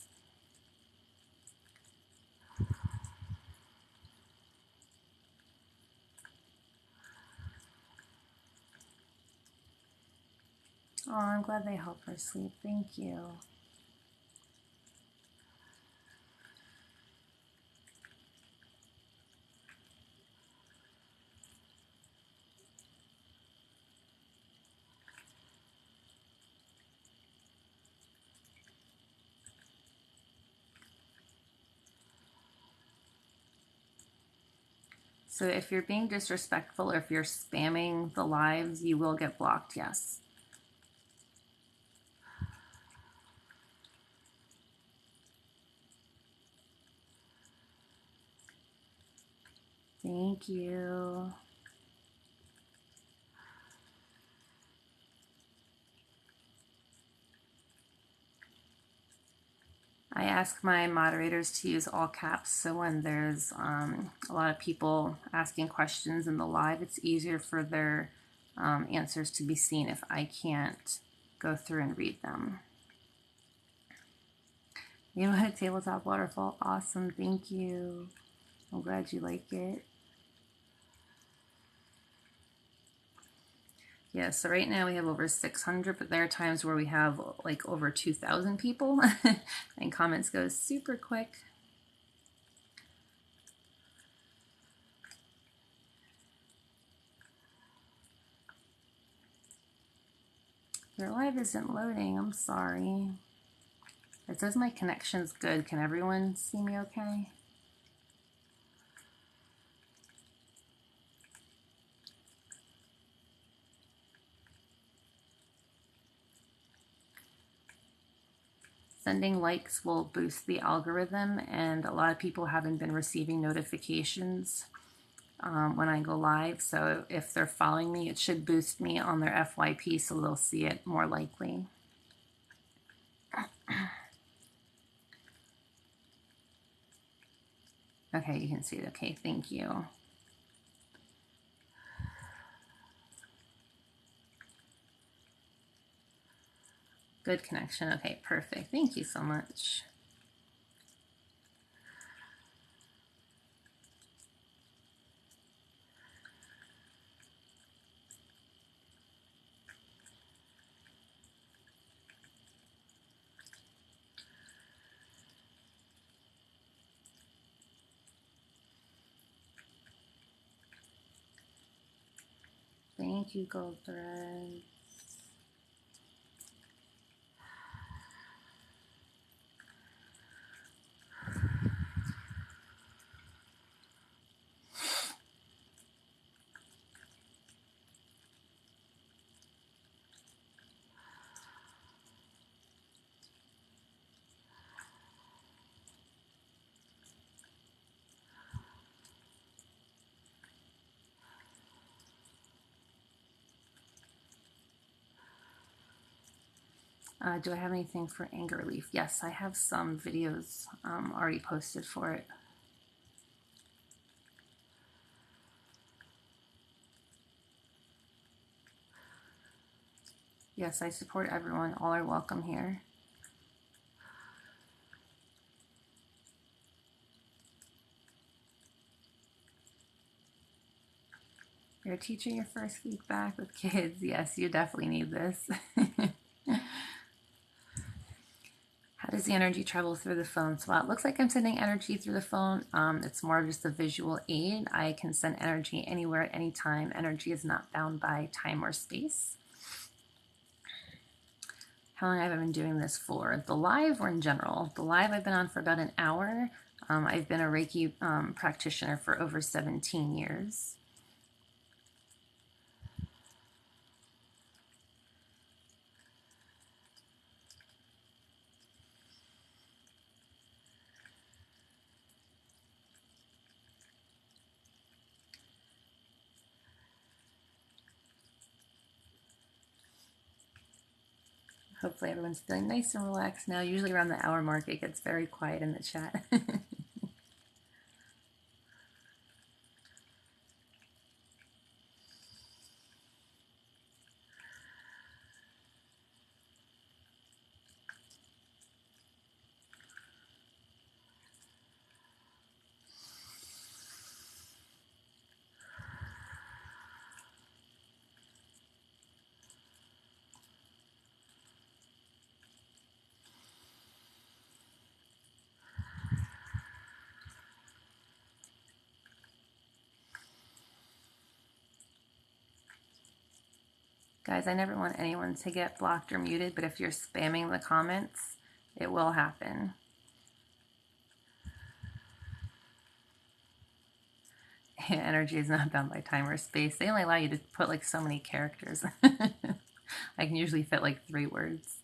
Oh, I'm glad they help her sleep. Thank you. So if you're being disrespectful or if you're spamming the lives, you will get blocked, yes. Thank you. I ask my moderators to use all caps, so when there's a lot of people asking questions in the live, it's easier for their answers to be seen if I can't go through and read them. You know, a tabletop waterfall, awesome, thank you. I'm glad you like it. Yeah, so right now we have over 600, but there are times where we have like over 2,000 people and comments go super quick. Your live isn't loading, I'm sorry. It says my connection's good. Can everyone see me okay? Sending likes will boost the algorithm, and a lot of people haven't been receiving notifications when I go live. So if they're following me, it should boost me on their FYP so they'll see it more likely. Okay, you can see it. Okay, thank you. Good connection. Okay, perfect. Thank you so much. Thank you, Gold Thread. Do I have anything for anger relief? Yes, I have some videos already posted for it. Yes, I support everyone. All are welcome here. You're teaching your first week back with kids. Yes, you definitely need this. How does the energy travel through the phone? So it looks like I'm sending energy through the phone. It's more of just a visual aid. I can send energy anywhere at any time. Energy is not bound by time or space. How long have I been doing this for? The live or in general? The live I've been on for about an hour. I've been a Reiki practitioner for over 17 years. Hopefully everyone's feeling nice and relaxed now. Usually around the hour mark it gets very quiet in the chat. Guys, I never want anyone to get blocked or muted, but if you're spamming the comments, it will happen. Energy is not bound by time or space. They only allow you to put like so many characters. I can usually fit like 3 words.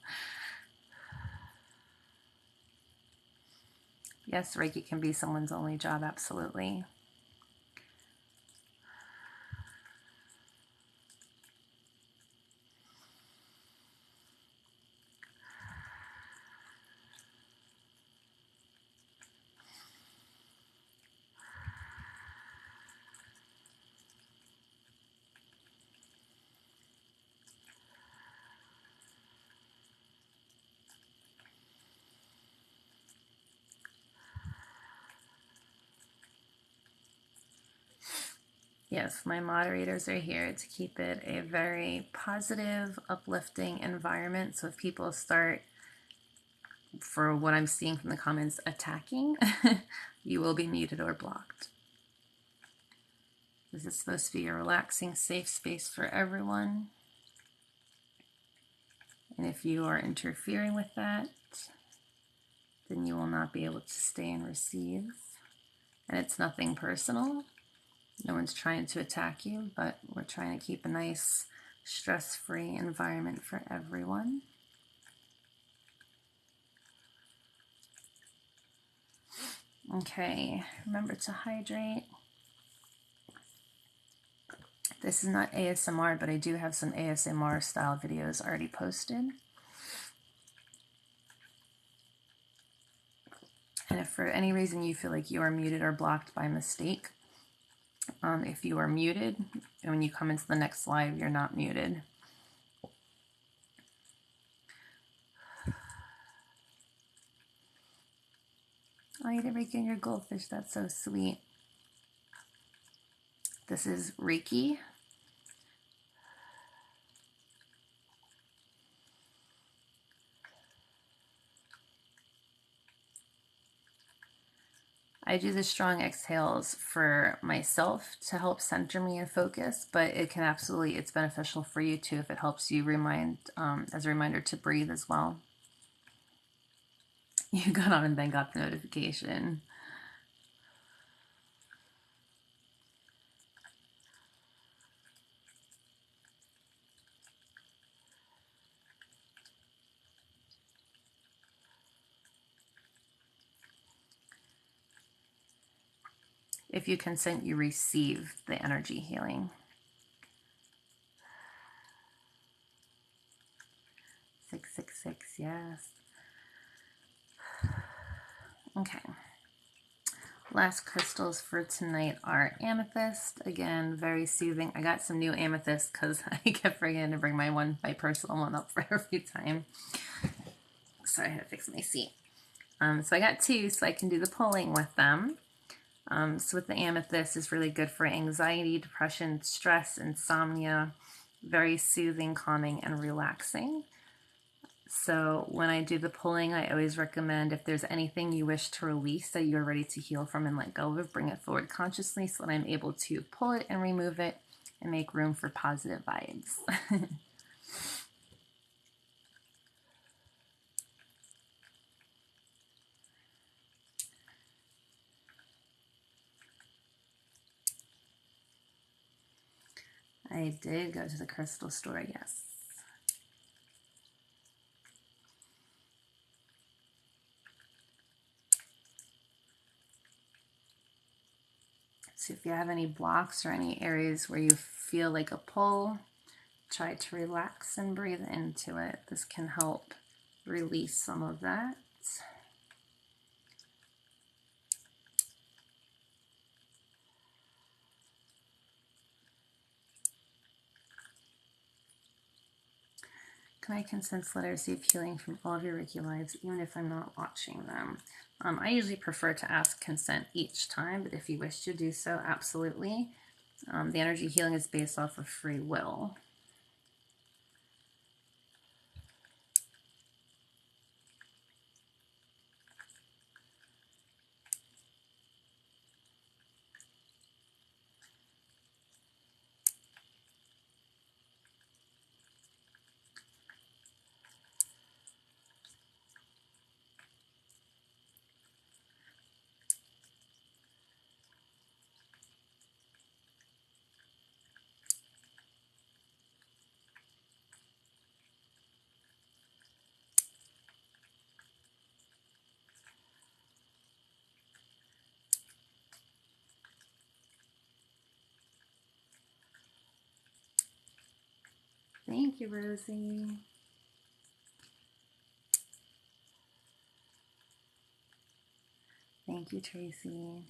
Yes, Reiki can be someone's only job, absolutely. Yes, my moderators are here to keep it a very positive, uplifting environment. So if people start, for what I'm seeing from the comments, attacking, you will be muted or blocked. This is supposed to be a relaxing, safe space for everyone. And if you are interfering with that, then you will not be able to stay and receive. And it's nothing personal. No one's trying to attack you, but we're trying to keep a nice, stress-free environment for everyone. Okay, remember to hydrate. This is not ASMR, but I do have some ASMR style videos already posted. And if for any reason you feel like you are muted or blocked by mistake, if you are muted, and when you come into the next live, you're not muted. Oh, you did Reiki on your goldfish. That's so sweet. This is Reiki. I do the strong exhales for myself to help center me and focus, but it can absolutely, it's beneficial for you too if it helps you remind, as a reminder to breathe as well. You got on and then got the notification. If you consent, you receive the energy healing. 666, yes. Okay. Last crystals for tonight are Amethyst. Again, very soothing. I got some new Amethyst because I kept forgetting to bring my personal one up for every time. Sorry, I had to fix my seat. So I got 2 so I can do the pulling with them. So with the Amethyst, is really good for anxiety, depression, stress, insomnia. Very soothing, calming, and relaxing. So when I do the pulling, I always recommend if there's anything you wish to release that you're ready to heal from and let go of, bring it forward consciously so that I'm able to pull it and remove it and make room for positive vibes. I did go to the crystal store, yes. So if you have any blocks or any areas where you feel like a pull, try to relax and breathe into it. This can help release some of that. Can I consent let I receive healing from all of your Reiki lives, even if I'm not watching them? I usually prefer to ask consent each time, but if you wish to do so, absolutely. The energy healing is based off of free will. Thank you, Rosie. Thank you, Tracy.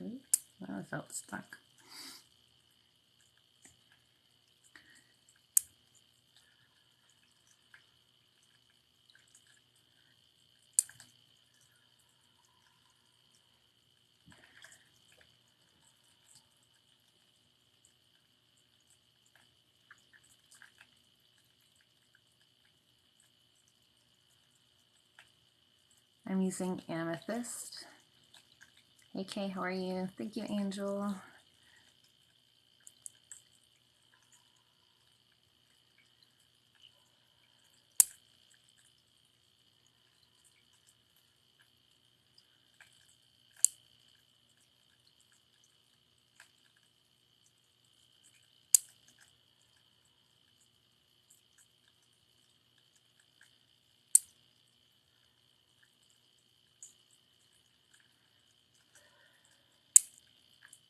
Ooh, I felt stuck. I'm using Amethyst. Hey Kay, how are you? Thank you, Angel.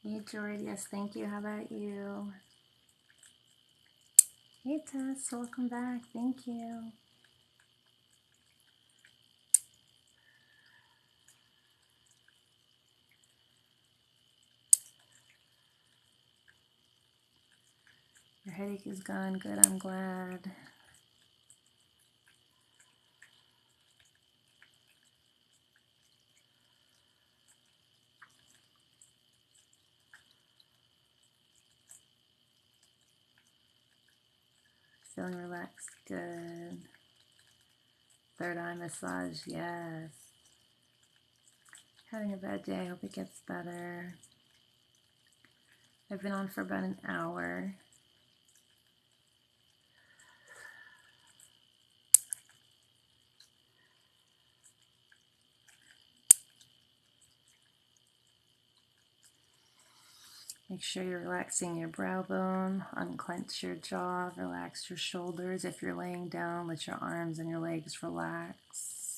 Hey George, yes, thank you. How about you? Hey Tess, welcome back. Thank you. Your headache is gone. Good, I'm glad. Feeling relaxed. Good. Third eye massage. Yes. Having a bad day. I hope it gets better. I've been on for about an hour. Make sure you're relaxing your brow bone, unclench your jaw, relax your shoulders. If you're laying down, let your arms and your legs relax.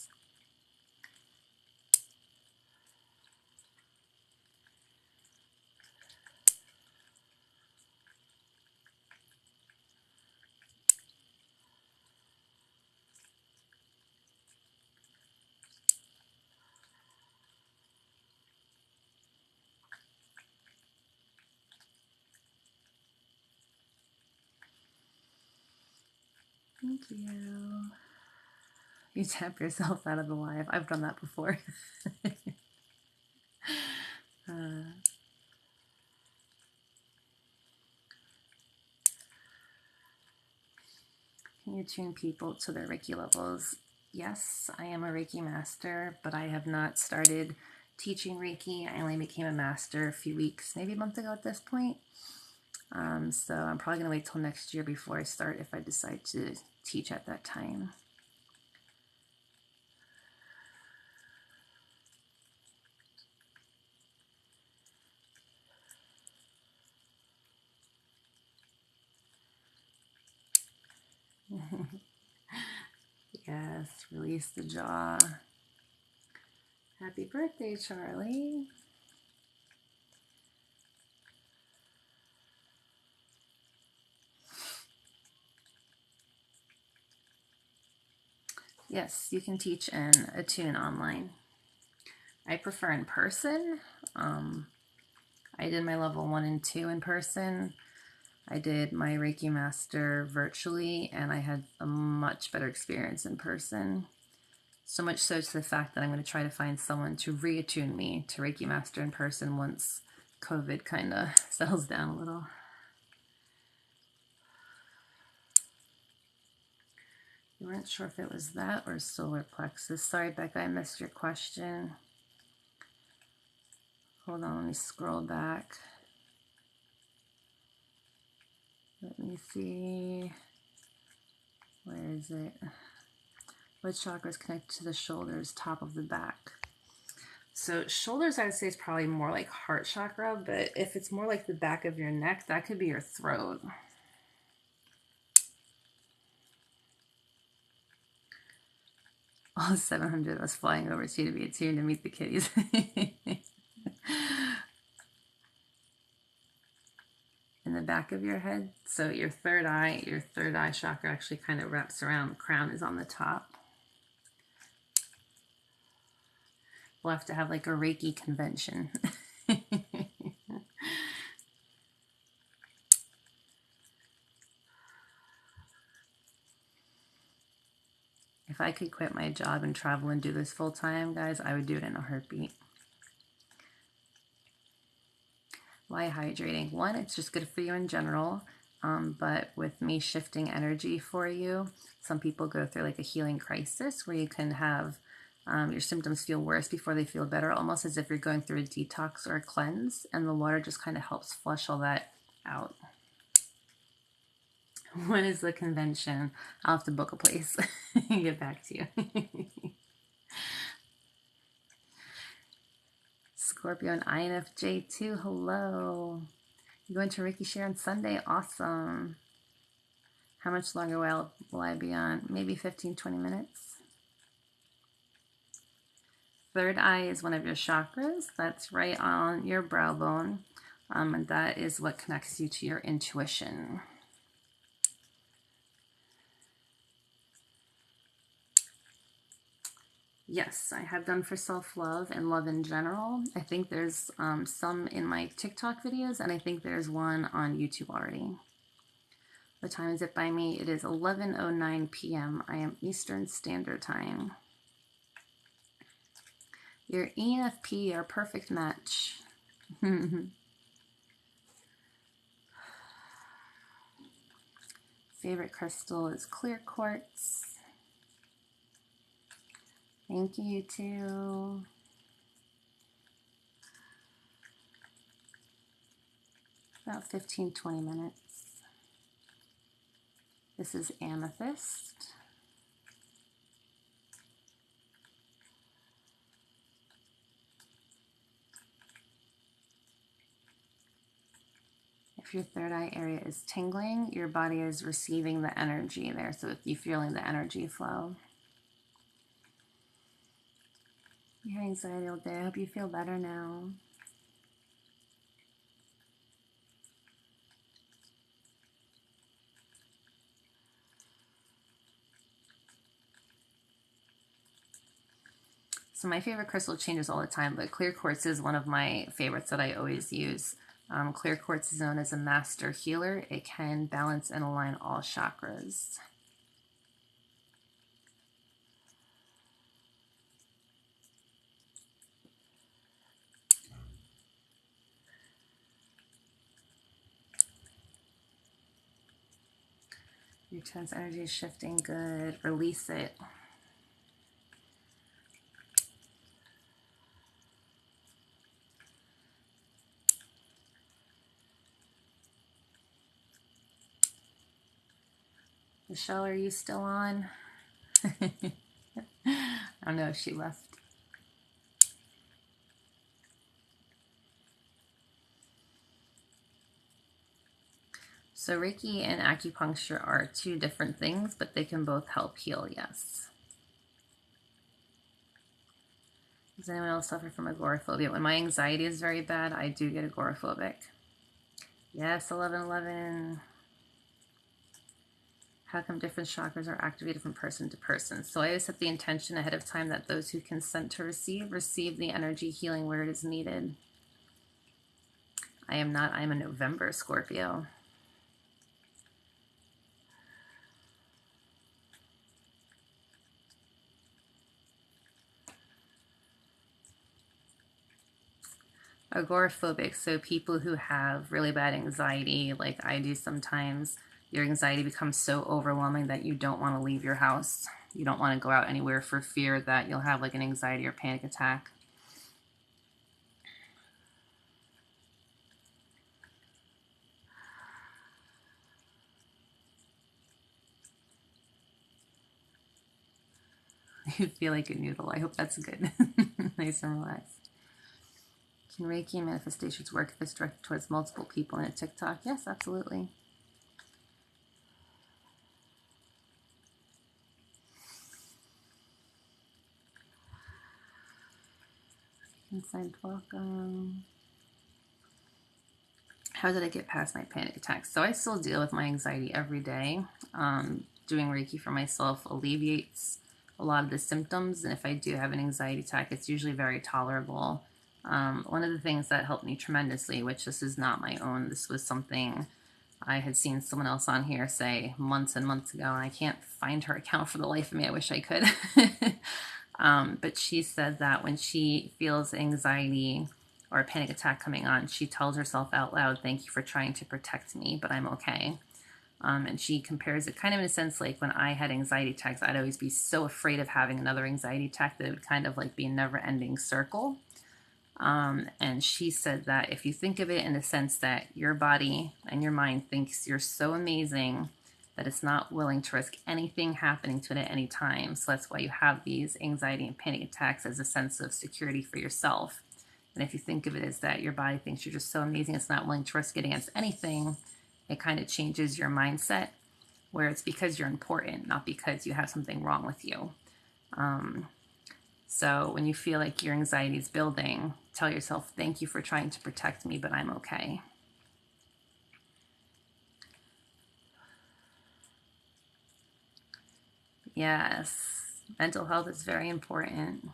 Thank you. You tap yourself out of the live. I've done that before. Can you tune people to their Reiki levels? Yes, I am a Reiki master, but I have not started teaching Reiki. I only became a master a few weeks, maybe a month ago at this point. So I'm probably going to wait till next year before I start if I decide to teach at that time. Yes, release the jaw. Happy birthday, Charlie. Yes, you can teach and attune online. I prefer in person. I did my level 1 and 2 in person. I did my Reiki Master virtually, and I had a much better experience in person. So much so to the fact that I'm going to try to find someone to reattune me to Reiki Master in person once COVID kind of settles down a little. You weren't sure if it was that or solar plexus. Sorry, Becca, I missed your question. Hold on, let me scroll back. Let me see. Where is it? What chakra is connected to the shoulders, top of the back? So shoulders, I would say, is probably more like heart chakra, but if it's more like the back of your neck, that could be your throat. All 700 of us flying over to you to be attuned to meet the kitties. in the back of your head. So your third eye chakra actually kind of wraps around. The crown is on the top. We'll have to have like a Reiki convention. If I could quit my job and travel and do this full time, guys, I would do it in a heartbeat. Why hydrating? One, it's just good for you in general. But with me shifting energy for you, some people go through like a healing crisis where you can have your symptoms feel worse before they feel better, almost as if you're going through a detox or a cleanse, and the water just kind of helps flush all that out. When is the convention? I'll have to book a place and get back to you. Scorpio and INFJ2, hello. You going to Reiki Share on Sunday? Awesome. How much longer will I be on? Maybe 15-20 minutes. Third eye is one of your chakras. That's right on your brow bone. And that is what connects you to your intuition. Yes, I have done for self-love and love in general. I think there's some in my TikTok videos, and I think there's one on YouTube already. What time is it by me? It is 11:09 p.m. I am Eastern Standard Time. Your ENFP are a perfect match. Favorite crystal is clear quartz. Thank you too. About 15-20 minutes. This is Amethyst. If your third eye area is tingling, your body is receiving the energy there. So if you're feeling the energy flow. You had anxiety all day. I hope you feel better now. So my favorite crystal changes all the time, but clear quartz is one of my favorites that I always use. Clear quartz is known as a master healer. It can balance and align all chakras. Your chest energy is shifting. Good. Release it. Michelle, are you still on? I don't know if she left. So Reiki and acupuncture are two different things, but they can both help heal, yes. Does anyone else suffer from agoraphobia? When my anxiety is very bad, I do get agoraphobic. Yes, 1111. How come different chakras are activated from person to person? So I always set the intention ahead of time that those who consent to receive the energy healing where it is needed. I am a November Scorpio. Agoraphobic, so people who have really bad anxiety, like I do sometimes, your anxiety becomes so overwhelming that you don't want to leave your house. You don't want to go out anywhere for fear that you'll have like an anxiety or panic attack. You feel like a noodle. I hope that's good. Nice and relaxed. Can Reiki manifestations work if it's directed towards multiple people in a TikTok? Yes, absolutely. Inside welcome. how did I get past my panic attacks? So I still deal with my anxiety every day. Doing Reiki for myself alleviates a lot of the symptoms, and if I do have an anxiety attack, it's usually very tolerable. One of the things that helped me tremendously, which this is not my own, this was something I had seen someone else on here say months and months ago, and I can't find her account for the life of me. I wish I could. But she said that when she feels anxiety or a panic attack coming on, she tells herself out loud, "Thank you for trying to protect me, but I'm okay." And she compares it kind of in a sense like when I had anxiety attacks, I'd always be so afraid of having another anxiety attack that it would kind of like be a never-ending circle. And she said that if you think of it in the sense that your body and your mind thinks you're so amazing that it's not willing to risk anything happening to it at any time. So that's why you have these anxiety and panic attacks, as a sense of security for yourself. And if you think of it as that your body thinks you're just so amazing, it's not willing to risk it against anything, it kind of changes your mindset, where it's because you're important, not because you have something wrong with you. So when you feel like your anxiety is building, tell yourself, "Thank you for trying to protect me, but I'm okay." Yes, mental health is very important.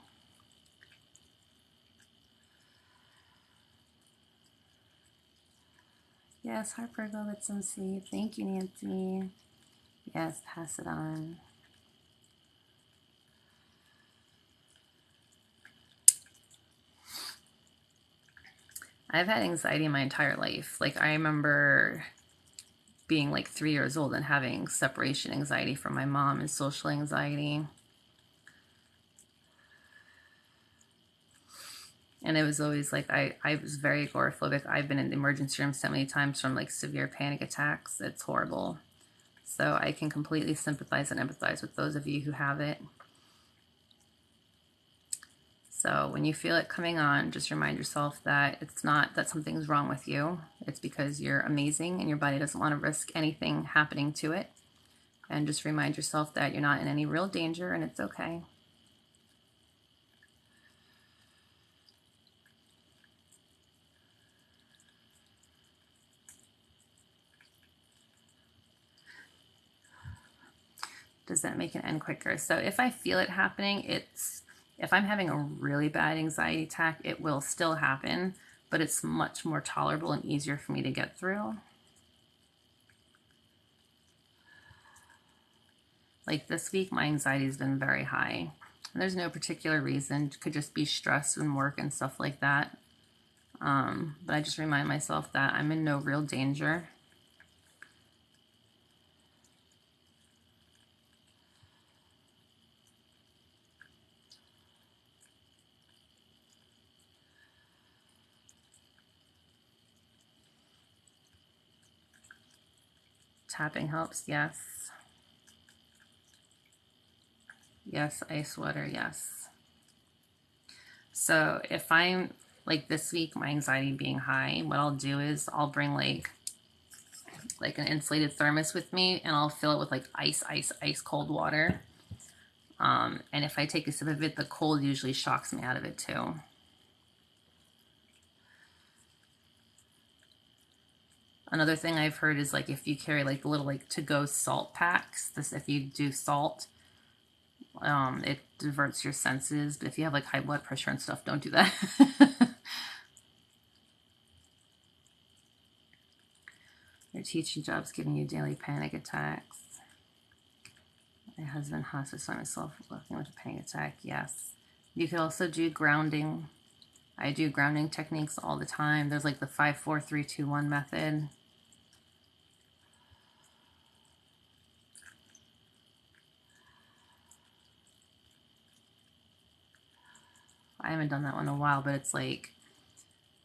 Yes, Harper, go get some sleep. Thank you, Nancy. Yes, pass it on. I've had anxiety my entire life. Like, I remember being like 3 years old and having separation anxiety from my mom and social anxiety. And it was always like, I was very agoraphobic. I've been in the emergency room so many times from like severe panic attacks. It's horrible. So I can completely sympathize and empathize with those of you who have it. So when you feel it coming on, just remind yourself that it's not that something's wrong with you. It's because you're amazing and your body doesn't want to risk anything happening to it. And just remind yourself that you're not in any real danger and it's okay. Does that make it end quicker? So if I feel it happening, if I'm having a really bad anxiety attack, it will still happen, but it's much more tolerable and easier for me to get through. Like this week, my anxiety has been very high. And there's no particular reason. It could just be stress and work and stuff like that. But I just remind myself that I'm in no real danger. Tapping helps, yes. Yes, ice water, yes. So if I'm like this week, my anxiety being high, what I'll do is I'll bring like an insulated thermos with me, and I'll fill it with like ice cold water. And if I take a sip of it, the cold usually shocks me out of it too. Another thing I've heard is like if you carry like the little like to-go salt packs, this if you do salt, it diverts your senses. But if you have like high blood pressure and stuff, don't do that. Your teaching job's giving you daily panic attacks. My husband hospice by myself working with a panic attack. Yes. You could also do grounding. I do grounding techniques all the time. There's like the 5, 4, 3, 2, 1 method. I haven't done that one in a while, but it's like,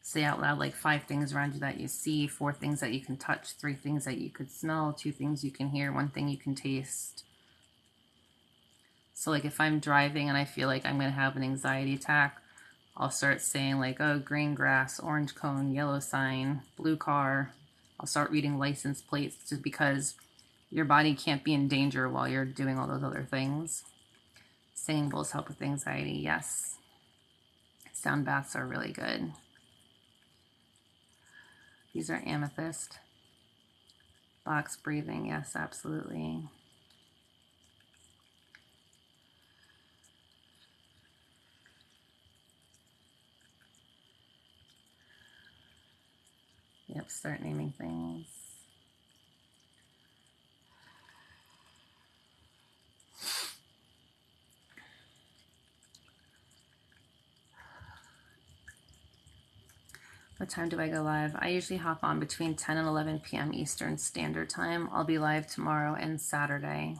say out loud like 5 things around you that you see, 4 things that you can touch, 3 things that you could smell, 2 things you can hear, 1 thing you can taste. So like if I'm driving and I feel like I'm going to have an anxiety attack, I'll start saying like, oh, green grass, orange cone, yellow sign, blue car. I'll start reading license plates just because your body can't be in danger while you're doing all those other things. Singing bowls help with anxiety, yes. Sound baths are really good. These are amethyst. Box breathing, yes, absolutely. Yep, start naming things. What time do I go live? I usually hop on between 10 and 11 p.m. Eastern Standard Time. I'll be live tomorrow and Saturday.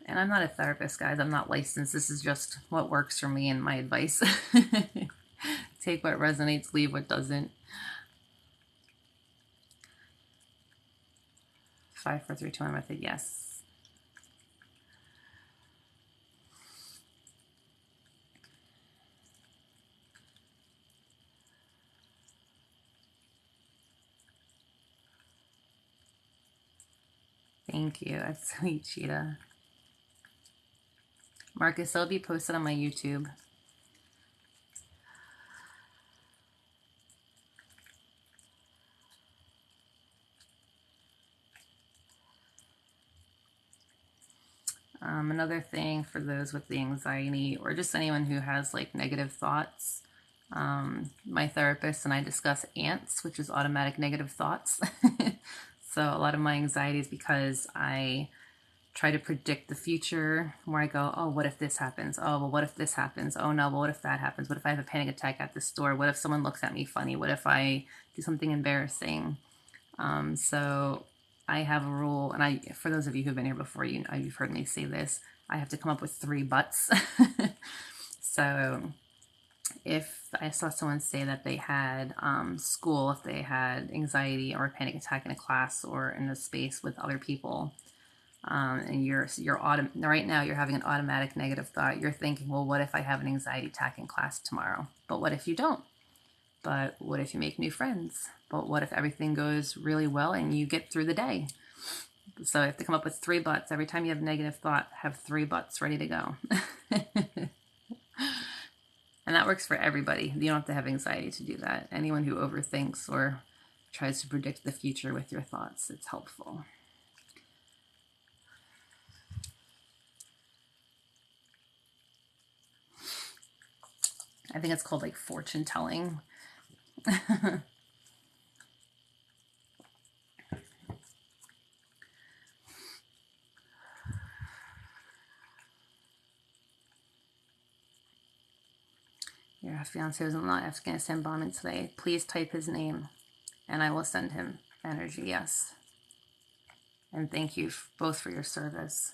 And I'm not a therapist, guys. I'm not licensed. This is just what works for me and my advice. Take what resonates, leave what doesn't. 5, 4, 3, 2, 1 method, yes. Thank you. That's sweet, Cheetah. Marcus, it'll be posted on my YouTube. Another thing for those with the anxiety or just anyone who has like negative thoughts, my therapist and I discuss ants, which is automatic negative thoughts. So a lot of my anxiety is because I try to predict the future, where I go, oh, what if this happens? Oh, well, what if this happens? Oh, no, well, what if that happens? What if I have a panic attack at the store? What if someone looks at me funny? What if I do something embarrassing? So I have a rule, and for those of you who've been here before, you've heard me say this, I have to come up with 3 buts. So if I saw someone say that they had school, if they had anxiety or a panic attack in a class or in a space with other people, and right now you're having an automatic negative thought, you're thinking, well, what if I have an anxiety attack in class tomorrow? But what if you don't? But what if you make new friends? But what if everything goes really well and you get through the day? So I have to come up with 3 buts. Every time you have a negative thought, have 3 buts ready to go. And that works for everybody. You don't have to have anxiety to do that. Anyone who overthinks or tries to predict the future with your thoughts, it's helpful. I think it's called like fortune telling. Your fiance was in the Afghanistan bombing today. Please type his name and I will send him energy, yes. And thank you both for your service.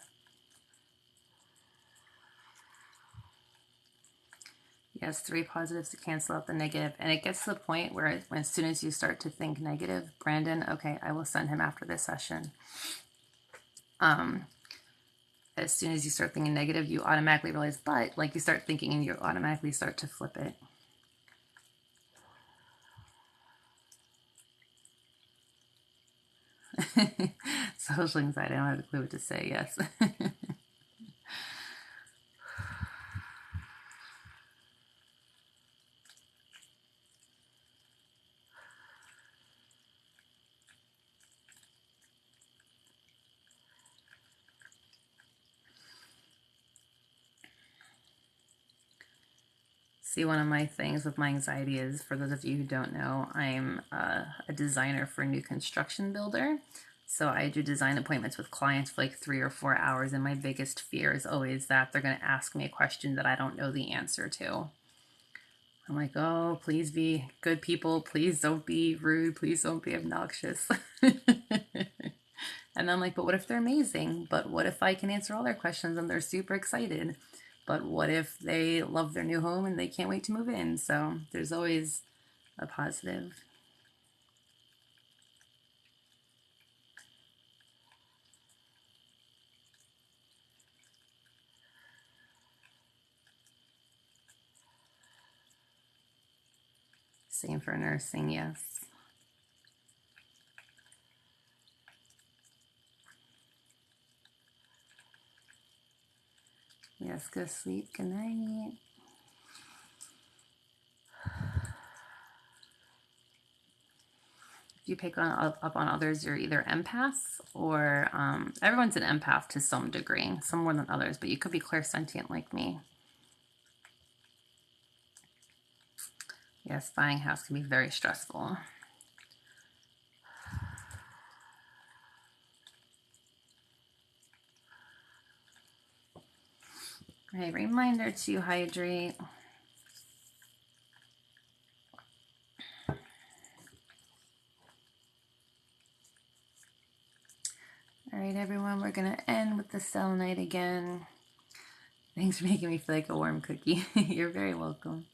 Yes, 3 positives to cancel out the negative. And it gets to the point where as soon as you start to think negative, Brandon, okay, I will send him after this session. As soon as you start thinking negative, you automatically realize, but like you start thinking and you automatically start to flip it. Social anxiety, I don't have a clue what to say, yes. See, one of my things with my anxiety is, for those of you who don't know, I'm a designer for a new construction builder. So I do design appointments with clients for like 3 or 4 hours, and my biggest fear is always that they're going to ask me a question that I don't know the answer to. I'm like, oh, please be good people. Please don't be rude. Please don't be obnoxious. And I'm like, but what if they're amazing? But what if I can answer all their questions and they're super excited? But what if they love their new home and they can't wait to move in? So there's always a positive. Same for nursing, yes. Yes, go sleep. Good night. If you pick up on others, you're either empaths or everyone's an empath to some degree, some more than others, but you could be clairsentient like me. Yes, buying a house can be very stressful. Okay, reminder to hydrate. All right, everyone, we're going to end with the selenite again. Thanks for making me feel like a warm cookie. You're very welcome.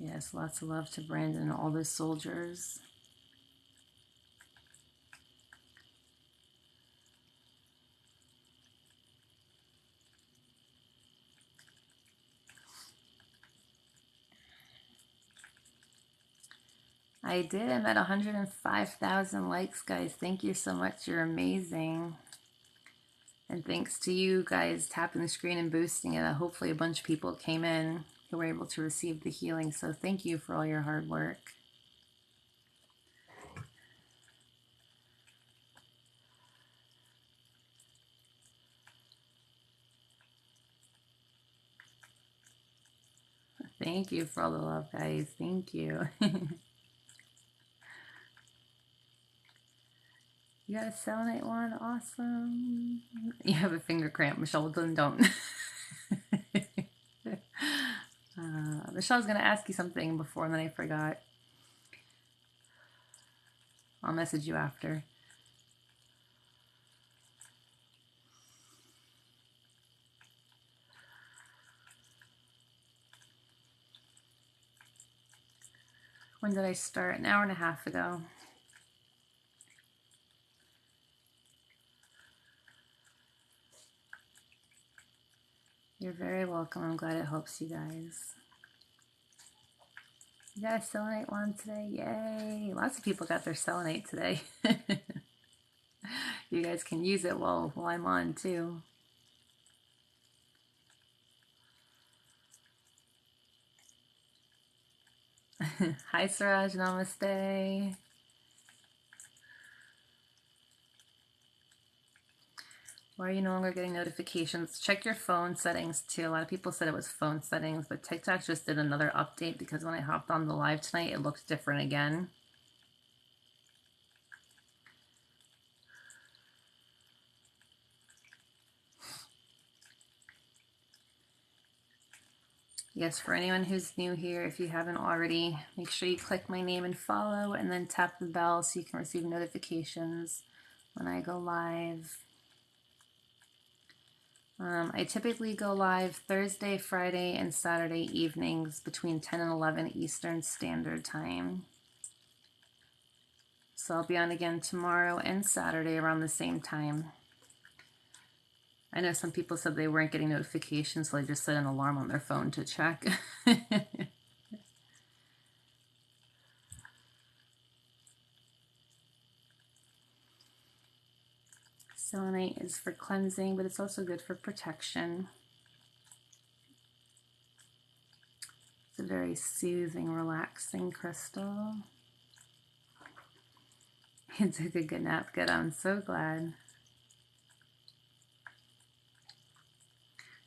Yes, lots of love to Brandon and all the soldiers. I did. I'm at 105,000 likes, guys. Thank you so much. You're amazing. And thanks to you guys tapping the screen and boosting it. Hopefully a bunch of people came in who were able to receive the healing. So thank you for all your hard work. Thank you for all the love, guys. Thank you. You got a selenite wand? Awesome. You have a finger cramp, Michelle. Then don't. Michelle's going to ask you something before, and then I forgot. I'll message you after. When did I start? An hour and a half ago. You're very welcome. I'm glad it helps you guys. You got a selenite wand today? Yay! Lots of people got their selenite today. You guys can use it while I'm on too. Hi Suraj, namaste. Why are you no longer getting notifications? Check your phone settings too. A lot of people said it was phone settings, but TikTok just did another update because when I hopped on the live tonight, it looked different again. Yes, for anyone who's new here, if you haven't already, make sure you click my name and follow, and then tap the bell so you can receive notifications when I go live. I typically go live Thursday, Friday, and Saturday evenings between 10 and 11 Eastern Standard Time. So I'll be on again tomorrow and Saturday around the same time. I know some people said they weren't getting notifications, so they just set an alarm on their phone to check. Selenite is for cleansing, but it's also good for protection. It's a very soothing, relaxing crystal. You took a good nap. Good, I'm so glad.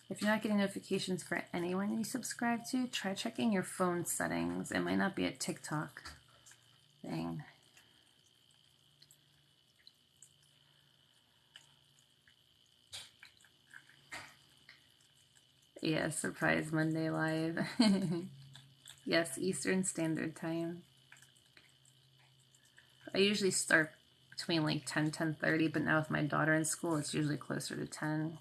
If you're not getting notifications for anyone you subscribe to, try checking your phone settings. It might not be a TikTok thing. Yeah, surprise Monday live. Yes, Eastern Standard Time. I usually start between like 10:30, but now with my daughter in school, it's usually closer to 10.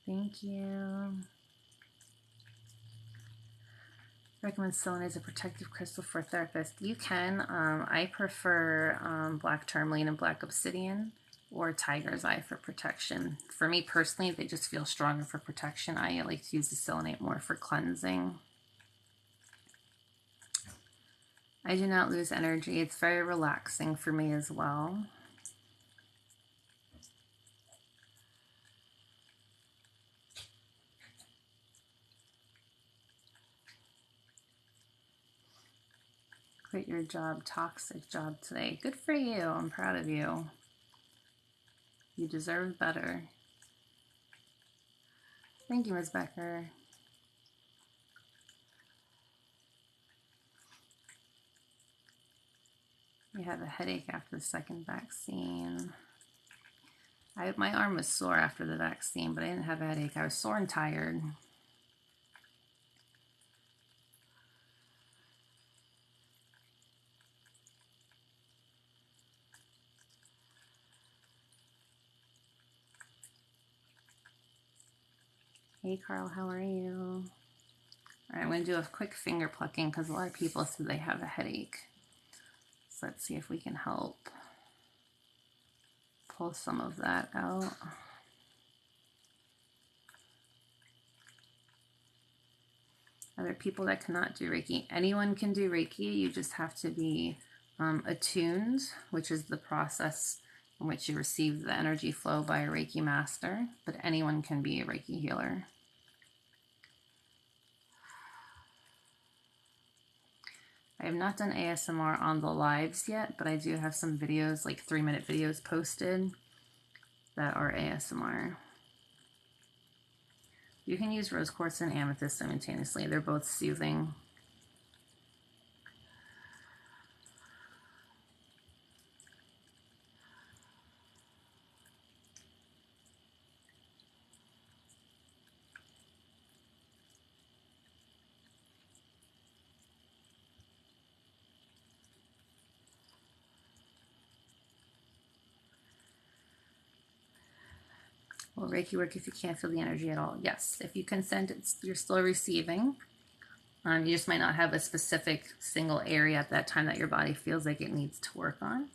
Thank you. Recommend selenite as a protective crystal for a therapist. You can. I prefer black tourmaline and black obsidian, or tiger's eye for protection. For me personally, they just feel stronger for protection. I like to use the selenite more for cleansing. I do not lose energy. It's very relaxing for me as well. Quit your job, toxic job today. Good for you. I'm proud of you. You deserve better. Thank you, Ms. Becker. You have a headache after the second vaccine. My arm was sore after the vaccine, but I didn't have a headache. I was sore and tired. Hey, Carl, how are you? All right, I'm going to do a quick finger plucking because a lot of people said they have a headache. So let's see if we can help pull some of that out. Are there people that cannot do Reiki? Anyone can do Reiki. You just have to be attuned, which is the process in which you receive the energy flow by a Reiki master. But anyone can be a Reiki healer. I have not done ASMR on the lives yet, but I do have some videos, like 3-minute videos posted that are ASMR. You can use rose quartz and amethyst simultaneously. They're both soothing. Will Reiki work if you can't feel the energy at all? Yes. If you consent, you're still receiving. You just might not have a specific single area at that time that your body feels like it needs to work on.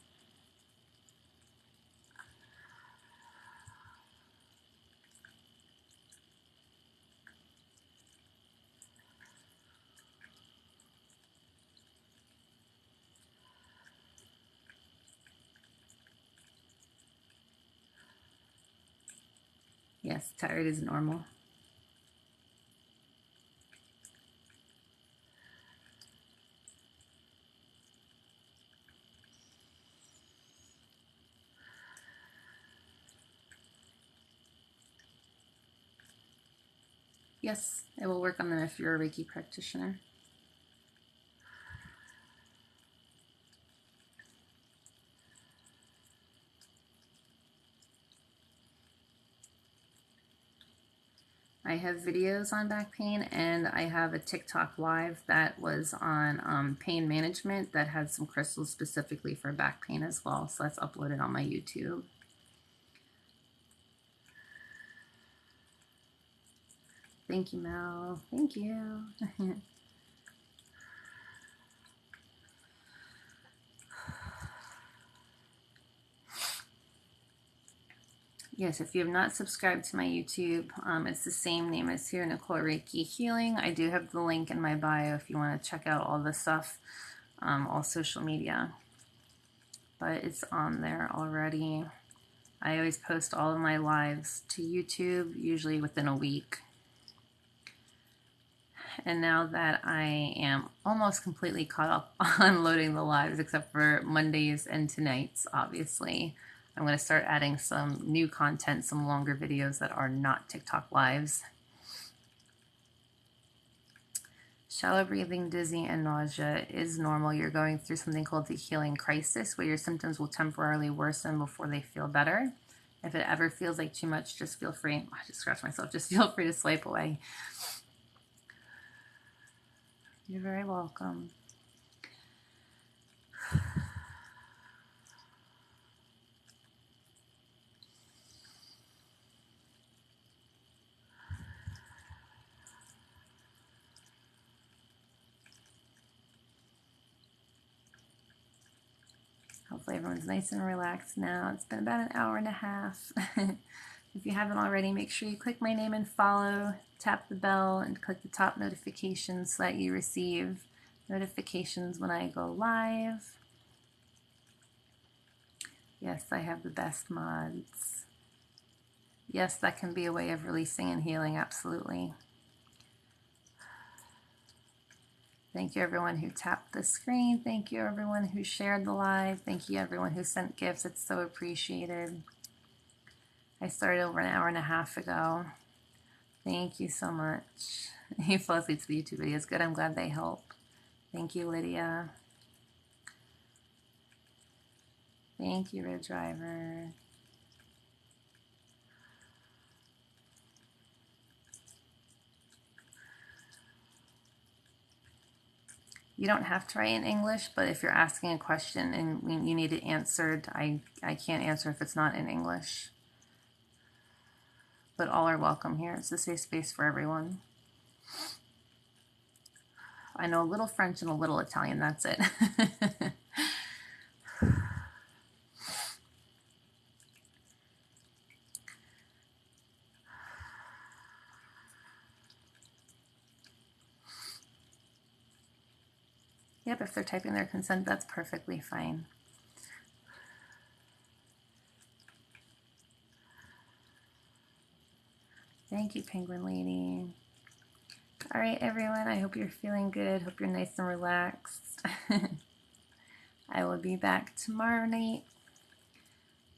Yes, tired is normal. Yes, it will work on them if you're a Reiki practitioner. I have videos on back pain, and I have a TikTok live that was on pain management that had some crystals specifically for back pain as well. So that's uploaded on my YouTube. Thank you, Mel. Thank you. Yes, if you have not subscribed to my YouTube, it's the same name as here, Nicole Reiki Healing. I do have the link in my bio if you want to check out all the stuff, all social media. But it's on there already. I always post all of my lives to YouTube, usually within a week. And now that I am almost completely caught up on loading the lives, except for Mondays and tonight's, obviously, I'm going to start adding some new content, some longer videos that are not TikTok lives. Shallow breathing, dizzy, and nausea is normal. You're going through something called the healing crisis, where your symptoms will temporarily worsen before they feel better. If it ever feels like too much, just feel free. I just scratched myself. Just feel free to swipe away. You're very welcome. Hopefully everyone's nice and relaxed now. It's been about an hour and a half. If you haven't already, make sure you click my name and follow, tap the bell, and click the top notifications so that you receive notifications when I go live. Yes, I have the best mods. Yes, that can be a way of releasing and healing, absolutely. Thank you everyone who tapped the screen. Thank you everyone who shared the live. Thank you everyone who sent gifts. It's so appreciated. I started over an hour and a half ago. Thank you so much. You fall asleep to the YouTube videos. Good, I'm glad they help. Thank you, Lydia. Thank you, Red Driver. You don't have to write in English, but if you're asking a question and you need it answered, I can't answer if it's not in English. But all are welcome here. It's a safe space for everyone. I know a little French and a little Italian, that's it. Yep, if they're typing their consent, that's perfectly fine. Thank you, Penguin Lady. All right, everyone, I hope you're feeling good. Hope you're nice and relaxed. I will be back tomorrow night.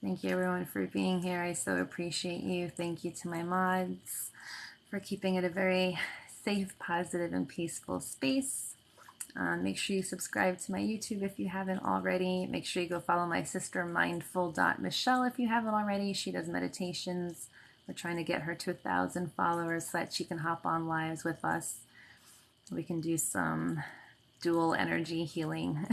Thank you, everyone, for being here. I so appreciate you. Thank you to my mods for keeping it a very safe, positive, and peaceful space. Make sure you subscribe to my YouTube if you haven't already. Make sure you go follow my sister, mindful.michelle, if you haven't already. She does meditations. We're trying to get her to 1,000 followers so that she can hop on lives with us. We can do some dual energy healing.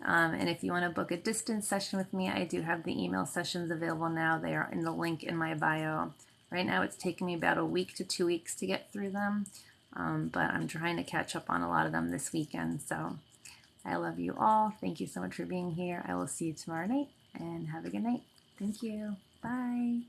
And if you want to book a distance session with me, I do have the email sessions available now. They are in the link in my bio. Right now it's taking me about a week to 2 weeks to get through them. But I'm trying to catch up on a lot of them this weekend. So I love you all. Thank you so much for being here. I will see you tomorrow night and have a good night. Thank you. Bye.